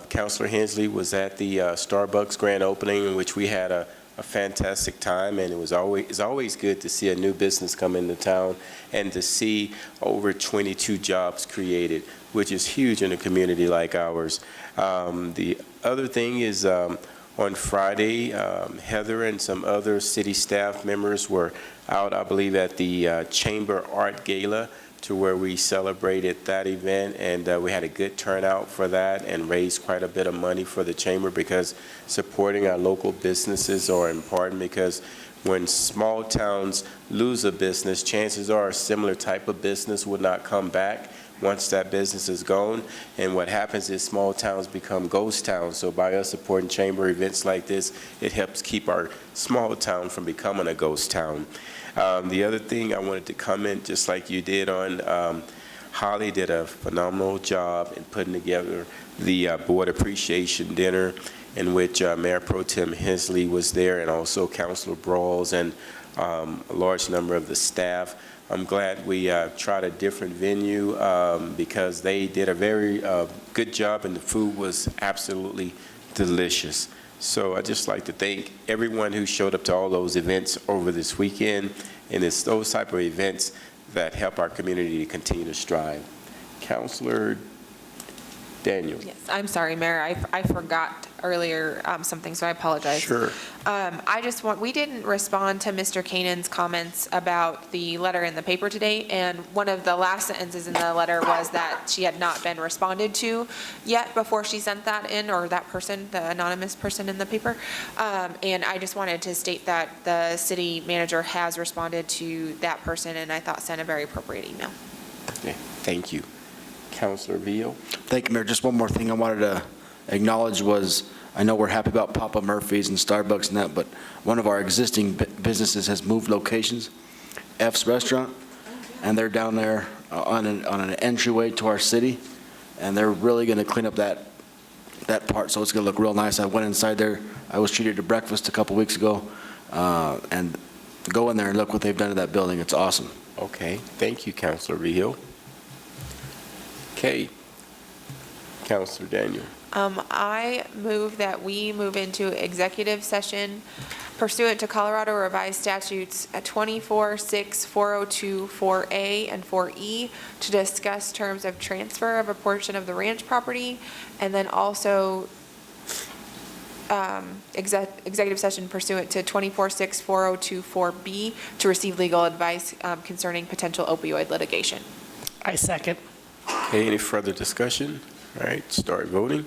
S1: Councilor Hensley was at the Starbucks grand opening, in which we had a fantastic time, and it's always good to see a new business come into town and to see over 22 jobs created, which is huge in a community like ours. The other thing is on Friday, Heather and some other city staff members were out, I believe, at the Chamber Art Gala, to where we celebrated that event, and we had a good turnout for that and raised quite a bit of money for the chamber, because supporting our local businesses are important, because when small towns lose a business, chances are a similar type of business would not come back once that business is gone. And what happens is small towns become ghost towns. So by us supporting chamber events like this, it helps keep our small town from becoming a ghost town. The other thing I wanted to comment, just like you did on Holly did a phenomenal job in putting together the Board Appreciation Dinner, in which Mayor Pro Tem Hensley was there, and also Councilor Brawls and a large number of the staff. I'm glad we tried a different venue because they did a very good job, and the food was absolutely delicious. So I'd just like to thank everyone who showed up to all those events over this weekend, and it's those type of events that help our community to continue to strive. Councilor Daniel.
S12: Yes, I'm sorry, Mayor, I forgot earlier something, so I apologize.
S1: Sure.
S12: We didn't respond to Mr. Kanan's comments about the letter in the paper today, and one of the last sentences in the letter was that she had not been responded to yet before she sent that in, or that person, the anonymous person in the paper. And I just wanted to state that the city manager has responded to that person, and I thought sent a very appropriate email.
S1: Okay, thank you. Councilor Vio.
S14: Thank you, Mayor. Just one more thing I wanted to acknowledge was, I know we're happy about Papa Murphy's and Starbucks and that, but one of our existing businesses has moved locations, F's Restaurant, and they're down there on an entryway to our city, and they're really going to clean up that part, so it's going to look real nice. I went inside there. I was treated to breakfast a couple weeks ago, and go in there and look what they've done to that building. It's awesome.
S1: Okay, thank you, Councilor Vio. Okay, Councilor Daniel.
S12: I move that we move into executive session pursuant to Colorado Revised Statutes at 24-6-402 4A and 4E to discuss terms of transfer of a portion of the ranch property, and then also executive session pursuant to 24-6-402 4B to receive legal advice concerning potential opioid litigation.
S16: I second.
S1: Okay, any further discussion? All right, start voting.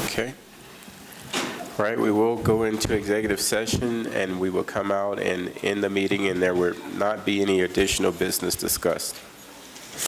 S1: Okay. All right, we will go into executive session, and we will come out and end the meeting, and there will not be any additional business discussed.